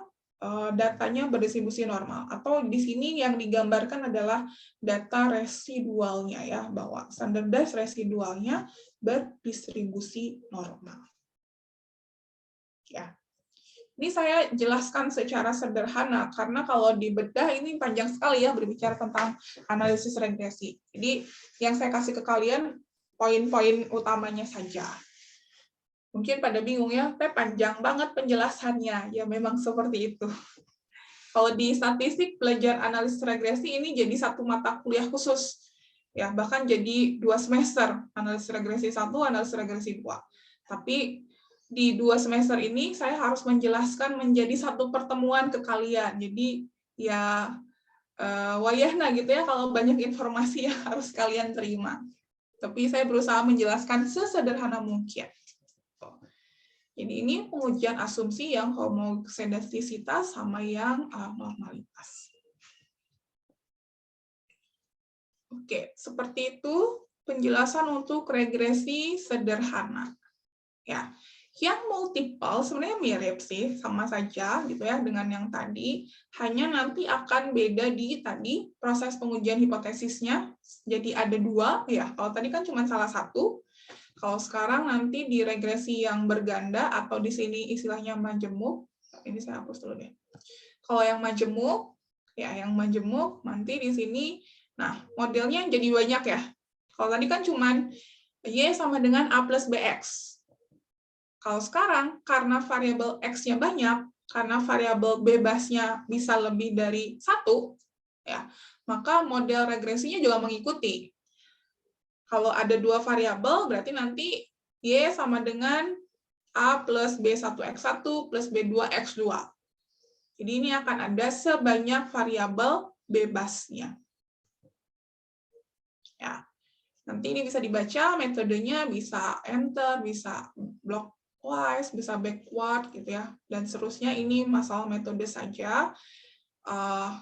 datanya berdistribusi normal. Atau di sini yang digambarkan adalah data residualnya, ya, bahwa standardized residualnya berdistribusi normal. Ya. Ini saya jelaskan secara sederhana, karena kalau dibedah ini panjang sekali ya berbicara tentang analisis regresi. Jadi yang saya kasih ke kalian poin-poin utamanya saja. Mungkin pada bingung ya, panjang banget penjelasannya. Ya memang seperti itu. Kalau di statistik belajar analisis regresi ini jadi satu mata kuliah khusus. Ya, bahkan jadi 2 semester, analisis regresi 1, analisis regresi 2. Tapi di 2 semester ini saya harus menjelaskan menjadi satu pertemuan ke kalian. Jadi ya wayahna gitu ya kalau banyak informasi yang harus kalian terima. Tapi saya berusaha menjelaskan sesederhana mungkin. Jadi ini pengujian asumsi yang homoscedastisitas sama yang normalitas. Oke, seperti itu penjelasan untuk regresi sederhana. Ya. Yang multiple sebenarnya mirip sih, sama saja gitu ya dengan yang tadi, hanya nanti akan beda di tadi proses pengujian hipotesisnya. Jadi ada 2 ya. Kalau tadi kan cuma salah satu. Kalau sekarang nanti di regresi yang berganda atau di sini istilahnya majemuk. Ini saya hapus dulu deh. Kalau yang majemuk, ya yang majemuk nanti di sini, nah modelnya jadi banyak ya. Kalau tadi kan cuma Y sama dengan A plus BX. Kalau sekarang, karena variabel X-nya banyak, karena variabel bebasnya bisa lebih dari 1, ya, maka model regresinya juga mengikuti. Kalau ada 2 variabel, berarti nanti Y sama dengan A plus B1X1 plus B2X2. Jadi ini akan ada sebanyak variabel bebasnya. Ya. Nanti ini bisa dibaca, metodenya bisa enter, bisa block wise, bisa backward gitu ya, dan seterusnya. Ini masalah metode saja.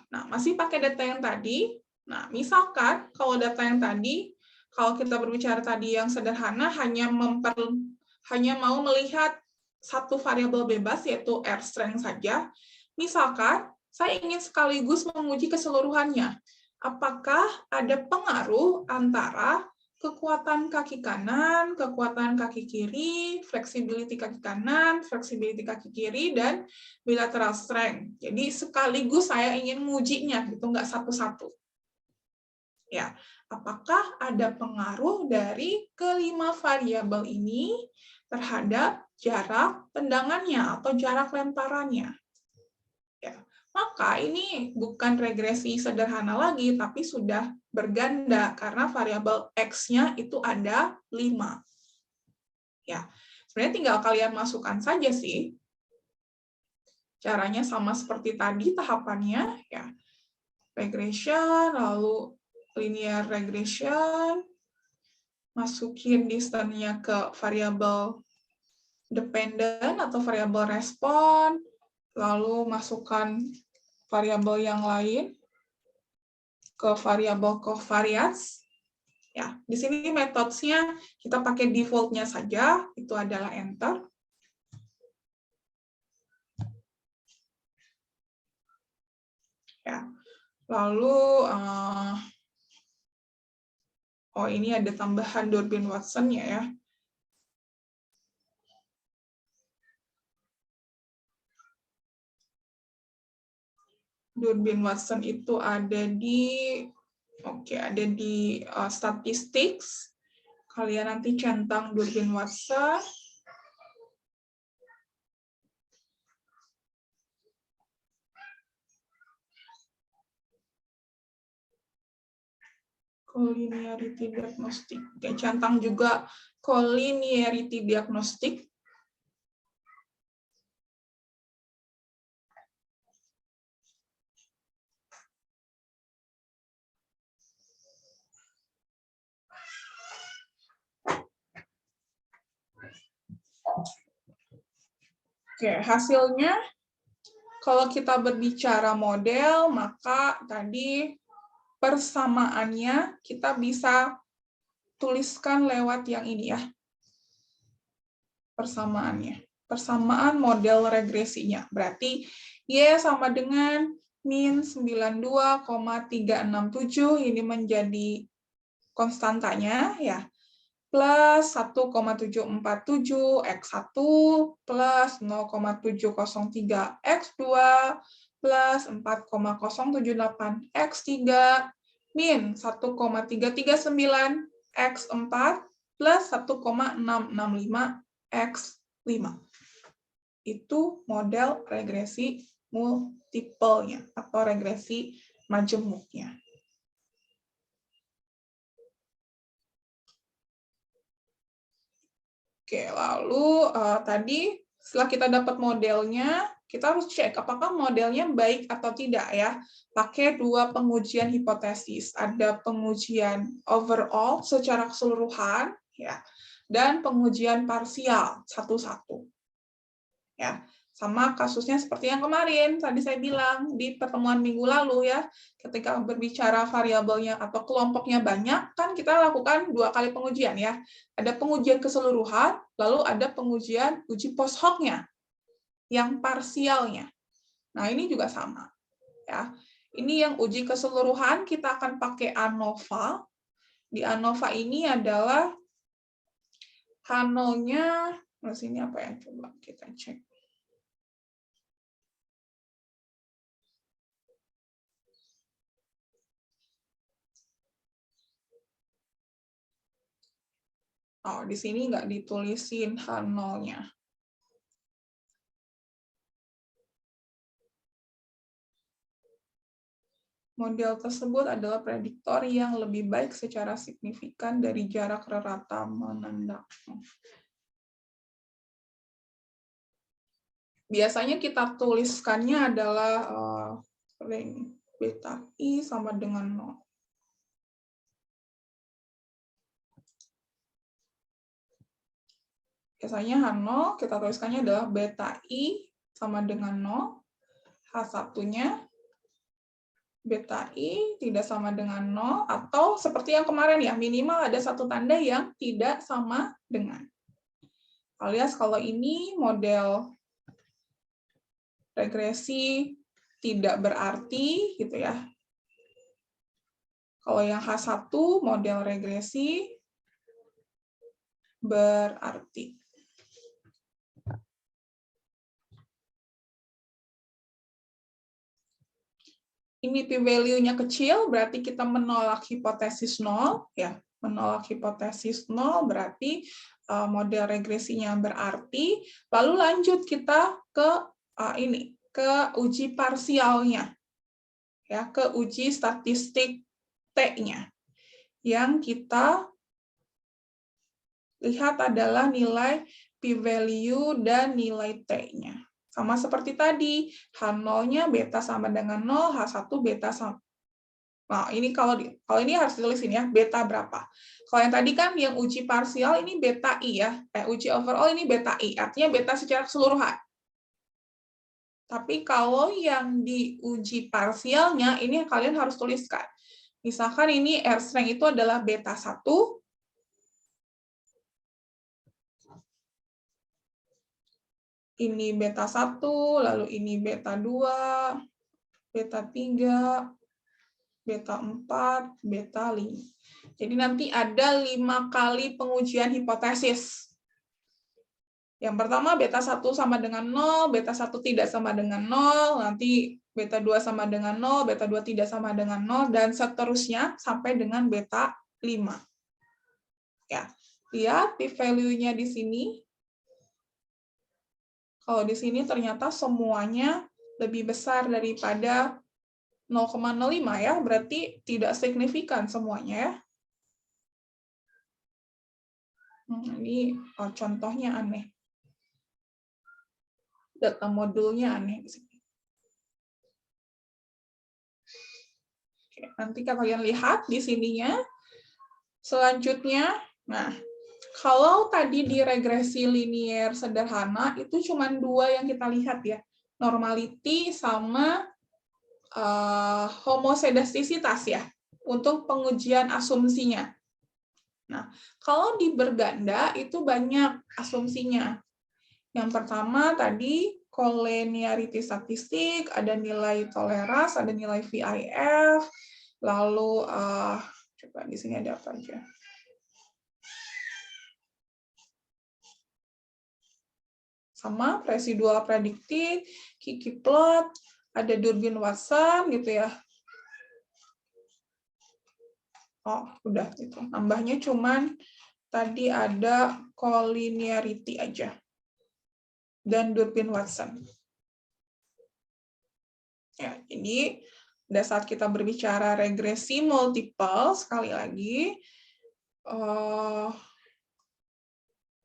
Nah, masih pakai data yang tadi. Nah, misalkan kalau data yang tadi, kalau kita berbicara tadi yang sederhana, hanya mau melihat satu variabel bebas, yaitu R strength saja. Misalkan saya ingin sekaligus menguji keseluruhannya. Apakah ada pengaruh antara kekuatan kaki kanan, kekuatan kaki kiri, flexibility kaki kanan, flexibility kaki kiri, dan bilateral strength. Jadi sekaligus saya ingin mengujinya, gitu, nggak satu-satu. Ya, apakah ada pengaruh dari kelima variabel ini terhadap jarak tendangannya atau jarak lemparannya? Ya, maka ini bukan regresi sederhana lagi, tapi sudah berganda karena variabel X-nya itu ada 5. Ya, sebenarnya tinggal kalian masukkan saja sih. Caranya sama seperti tadi tahapannya, ya. Regression, lalu linear regression, masukin distance-nya ke variabel dependent atau variabel respon, lalu masukkan variabel yang lain ke variabel covariance. Ya, di sini metodenya kita pakai default-nya saja, itu adalah enter. Ya, lalu ini ada tambahan Durbin-Watson-nya ya. Durbin-Watson itu ada di statistics. Kalian nanti centang Durbin-Watson. Collinearity diagnostic. Oke, centang juga collinearity diagnostic. Oke, hasilnya kalau kita berbicara model, maka tadi persamaannya kita bisa tuliskan lewat yang ini ya. Persamaannya. Persamaan model regresinya. Berarti Y sama dengan min 92,367, ini menjadi konstantanya ya. Plus 1,747 X1 plus 0,703 X2 plus 4,078 X3 min 1,339 X4 plus 1,665 X5. Itu model regresi multiple-nya atau regresi majemuknya. Oke, lalu tadi setelah kita dapat modelnya, kita harus cek apakah modelnya baik atau tidak ya. Pakai dua pengujian hipotesis. Ada pengujian overall secara keseluruhan ya, dan pengujian parsial satu-satu. Ya, sama kasusnya seperti yang kemarin tadi saya bilang di pertemuan minggu lalu ya, ketika berbicara variabelnya atau kelompoknya banyak, kan kita lakukan 2 kali pengujian ya. Ada pengujian keseluruhan, lalu ada pengujian uji post hoc-nya, yang parsialnya. Nah, ini juga sama. Ya. Ini yang uji keseluruhan, kita akan pakai ANOVA. Di ANOVA ini adalah H0-nya, terus ini apa ya? Coba kita cek. Oh, di sini nggak ditulisin H0-nya. Model tersebut adalah prediktor yang lebih baik secara signifikan dari jarak rata menendang. Biasanya kita tuliskannya adalah beta I sama dengan 0. Biasanya H0 kita tuliskannya adalah beta I sama dengan 0. H1-nya beta I tidak sama dengan 0, atau seperti yang kemarin ya, minimal ada satu tanda yang tidak sama dengan. Alias kalau ini model regresi tidak berarti gitu ya. Kalau yang H1 model regresi berarti. Ini p-value-nya kecil, berarti kita menolak hipotesis 0. Ya, menolak hipotesis 0 berarti model regresinya berarti. Lalu lanjut kita ke ke uji parsialnya. Ya, ke uji statistik T-nya. Yang kita lihat adalah nilai p-value dan nilai T-nya. Sama seperti tadi, H0-nya beta sama dengan 0, H1 beta sama. Nah, ini kalau ini harus ditulisin ya, beta berapa. Kalau yang tadi kan yang uji parsial ini beta I ya, uji overall ini beta I, artinya beta secara keseluruhan. Tapi kalau yang diuji parsialnya, ini kalian harus tuliskan. Misalkan ini R strength itu adalah beta 1, ini beta 1, lalu ini beta 2, beta 3, beta 4, beta 5. Jadi nanti ada 5 kali pengujian hipotesis. Yang pertama beta 1 sama dengan 0, beta 1 tidak sama dengan 0, nanti beta 2 sama dengan 0, beta 2 tidak sama dengan 0, dan seterusnya sampai dengan beta 5. Ya, lihat p-value-nya di sini. Kalau di sini ternyata semuanya lebih besar daripada 0,05 ya, berarti tidak signifikan semuanya ya. Ini contohnya aneh. Data modulnya aneh di sini. Oke, nanti kalian lihat di sininya. Selanjutnya, nah, kalau tadi di regresi linier sederhana itu cuma 2 yang kita lihat ya, normality sama homosedastisitas ya, untuk pengujian asumsinya. Nah, kalau di berganda itu banyak asumsinya. Yang pertama tadi collinearity statistik, ada nilai toleransi, ada nilai VIF, lalu coba di sini ada apa aja? Sama residual prediktif, Kiki plot, ada Durbin Watson gitu ya. Oh, udah itu. Nambahnya cuman tadi ada collinearity aja. Dan Durbin Watson. Ya, jadi pada saat kita berbicara regresi multiple, sekali lagi,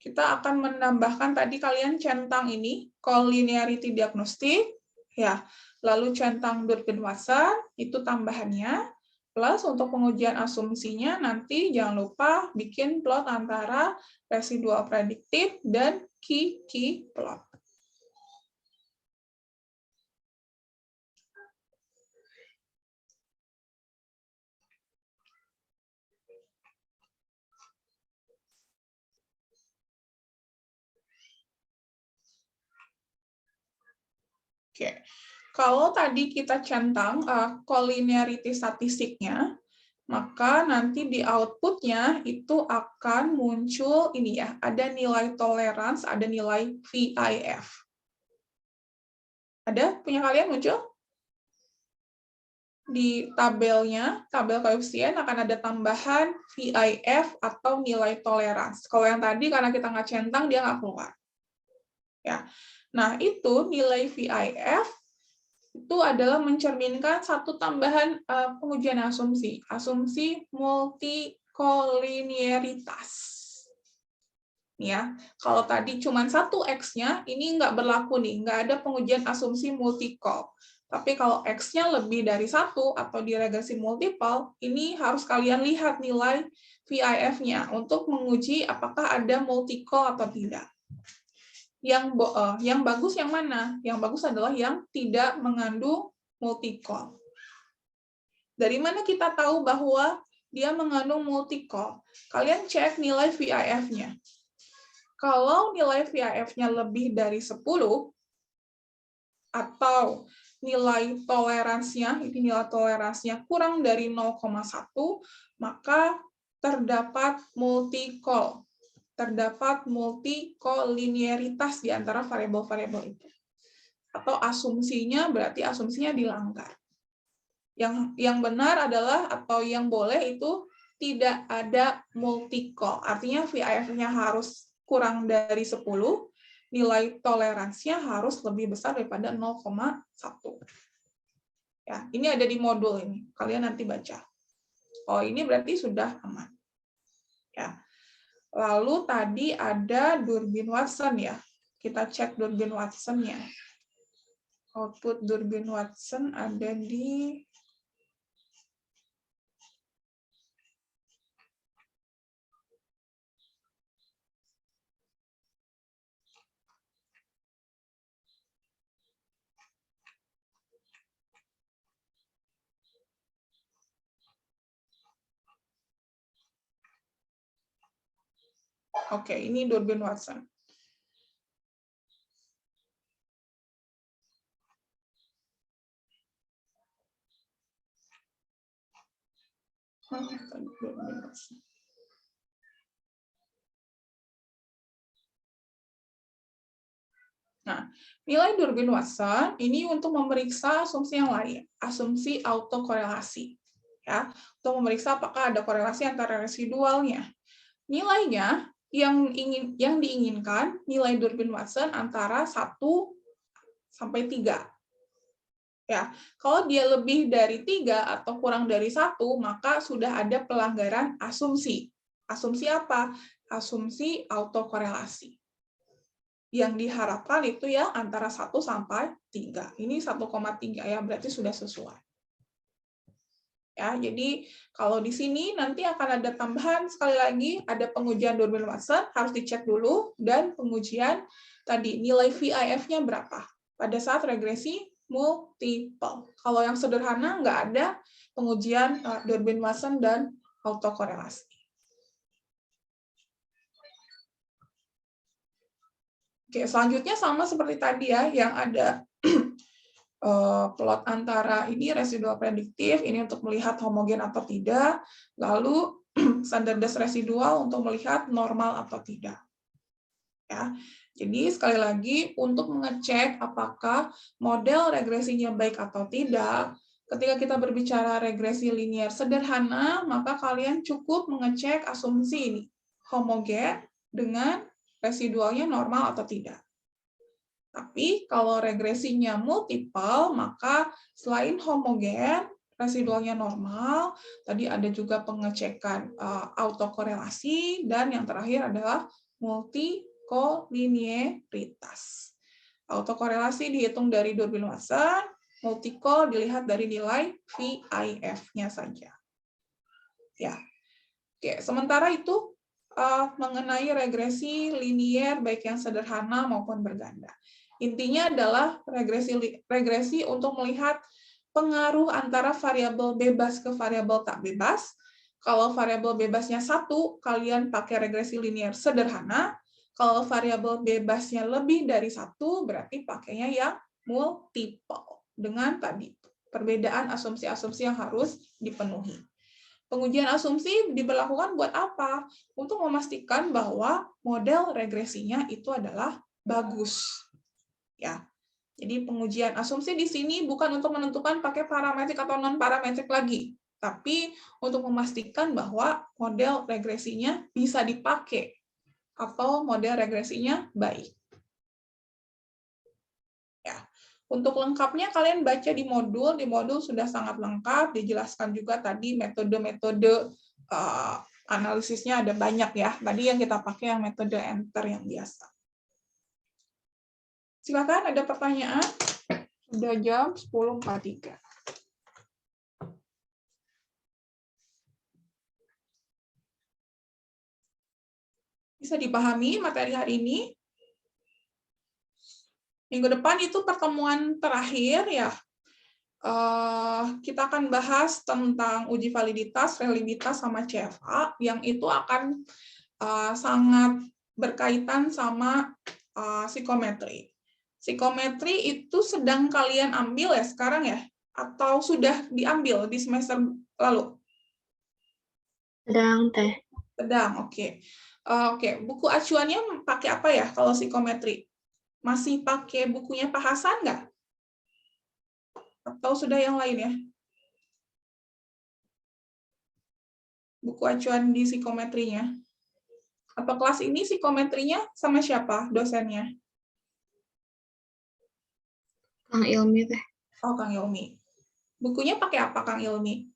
kita akan menambahkan tadi kalian centang ini, collinearity diagnostik, ya, lalu centang Durbin Watson, itu tambahannya, plus untuk pengujian asumsinya nanti jangan lupa bikin plot antara residual prediktif dan Kiki plot. Oke, kalau tadi kita centang collinearity statistiknya, maka nanti di outputnya itu akan muncul ini ya, ada nilai toleransi, ada nilai VIF. Ada punya kalian muncul? Di tabelnya, tabel koefisien akan ada tambahan VIF atau nilai toleransi. Kalau yang tadi karena kita nggak centang, dia nggak keluar. Ya. Nah, itu nilai VIF itu adalah mencerminkan satu tambahan pengujian asumsi multicollinearitas. Ya, kalau tadi cuma satu X-nya, ini nggak berlaku nih, nggak ada pengujian asumsi multicol. Tapi kalau X-nya lebih dari 1 atau di regresi multiple, ini harus kalian lihat nilai VIF-nya untuk menguji apakah ada multicol atau tidak. Yang bagus yang mana? Yang bagus adalah yang tidak mengandung multicol. Dari mana kita tahu bahwa dia mengandung multicol? Kalian cek nilai VIF-nya. Kalau nilai VIF-nya lebih dari 10, atau nilai toleransinya, ini nilai toleransinya kurang dari 0,1, maka terdapat multicol. Terdapat multicollinearitas di antara variabel-variabel itu. Atau asumsinya berarti asumsinya dilanggar. Yang benar adalah atau yang boleh itu tidak ada multicol. Artinya VIF-nya harus kurang dari 10, nilai toleransinya harus lebih besar daripada 0,1. Ya, ini ada di modul ini. Kalian nanti baca. Oh, ini berarti sudah aman. Ya. Lalu tadi ada Durbin Watson ya. Kita cek Durbin Watson-nya. Output Durbin Watson ada di Oke, ini Durbin Watson. Nah, nilai Durbin Watson ini untuk memeriksa asumsi yang lain, asumsi autokorelasi. Ya, untuk memeriksa apakah ada korelasi antara residualnya. Nilainya yang diinginkan nilai Durbin Watson antara 1 sampai 3. Ya, kalau dia lebih dari 3 atau kurang dari 1, maka sudah ada pelanggaran asumsi. Asumsi apa? asumsi autokorelasi. Yang diharapkan itu ya antara 1 sampai 3. Ini 1,3 ya, berarti sudah sesuai. Ya, jadi kalau di sini nanti akan ada tambahan sekali lagi, ada pengujian Durbin-Watson, harus dicek dulu, dan pengujian tadi nilai VIF-nya berapa pada saat regresi multiple. Kalau yang sederhana nggak ada pengujian Durbin-Watson dan autokorelasi. Oke, selanjutnya sama seperti tadi ya, yang ada plot antara ini residual prediktif, ini untuk melihat homogen atau tidak, lalu standardized residual untuk melihat normal atau tidak. Ya, jadi sekali lagi untuk mengecek apakah model regresinya baik atau tidak, ketika kita berbicara regresi linier sederhana, maka kalian cukup mengecek asumsi ini, homogen dengan residualnya normal atau tidak. Tapi kalau regresinya multiple, maka selain homogen, residualnya normal, tadi ada juga pengecekan autokorelasi, dan yang terakhir adalah multikoliniaritas. Autokorelasi dihitung dari Durbin-Watson, multikol dilihat dari nilai VIF-nya saja. Ya. Oke, sementara itu mengenai regresi linier baik yang sederhana maupun berganda. Intinya adalah regresi untuk melihat pengaruh antara variabel bebas ke variabel tak bebas. Kalau variabel bebasnya 1, kalian pakai regresi linier sederhana. Kalau variabel bebasnya lebih dari 1, berarti pakainya yang multiple. Dengan tadi, perbedaan asumsi-asumsi yang harus dipenuhi. Pengujian asumsi diberlakukan buat apa? Untuk memastikan bahwa model regresinya itu adalah bagus. Ya. Jadi pengujian asumsi di sini bukan untuk menentukan pakai parametrik atau non-parametrik lagi, tapi untuk memastikan bahwa model regresinya bisa dipakai atau model regresinya baik. Ya. Untuk lengkapnya kalian baca di modul sudah sangat lengkap, dijelaskan juga tadi metode-metode analisisnya ada banyak ya. Tadi yang kita pakai yang metode enter yang biasa. Silakan ada pertanyaan. Sudah jam 10.43. Bisa dipahami materi hari ini? Minggu depan itu pertemuan terakhir ya. Kita akan bahas tentang uji validitas, reliabilitas, sama CFA, yang itu akan sangat berkaitan sama psikometri. Psikometri itu sedang kalian ambil ya sekarang ya? Atau sudah diambil di semester lalu? Sedang, Teh. Sedang, oke. Oke, buku acuannya pakai apa ya kalau psikometri? Masih pakai bukunya Pak Hasan nggak? Atau sudah yang lain ya? Buku acuan di psikometrinya. Atau kelas ini psikometrinya sama siapa dosennya? Kang Ilmi, Teh. Oh, Kang Ilmi. Bukunya pakai apa, Kang Ilmi?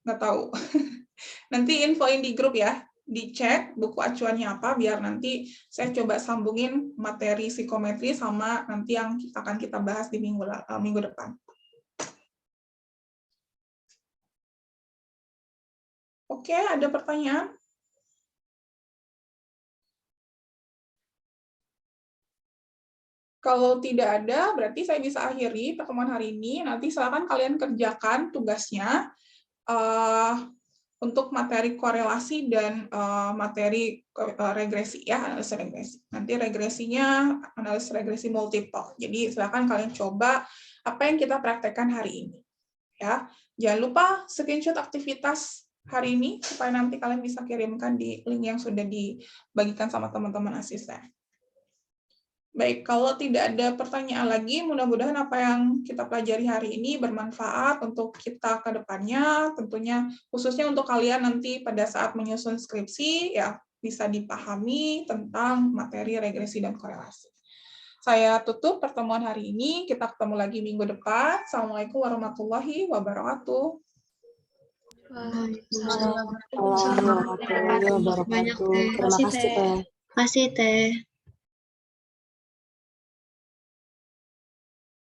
Nggak tahu. Nanti infoin di grup ya. Dicek buku acuannya apa, biar nanti saya coba sambungin materi psikometri sama nanti yang akan kita bahas di minggu depan. Oke, ada pertanyaan? Kalau tidak ada, berarti saya bisa akhiri pertemuan hari ini. Nanti silakan kalian kerjakan tugasnya untuk materi korelasi dan materi regresi ya, analisis regresi. Nanti regresinya analisis regresi multiple. Jadi silakan kalian coba apa yang kita praktekkan hari ini. Ya, jangan lupa screenshot aktivitas hari ini supaya nanti kalian bisa kirimkan di link yang sudah dibagikan sama teman-teman asisten. Baik, kalau tidak ada pertanyaan lagi, mudah-mudahan apa yang kita pelajari hari ini bermanfaat untuk kita ke depannya, tentunya khususnya untuk kalian nanti pada saat menyusun skripsi, ya bisa dipahami tentang materi regresi dan korelasi. Saya tutup pertemuan hari ini, kita ketemu lagi minggu depan. Assalamualaikum warahmatullahi wabarakatuh. Waalaikumsalam. Waalaikumsalam warahmatullahi wabarakatuh. Banyak, Teh. Terima kasih, Teh. Kasih, Teh.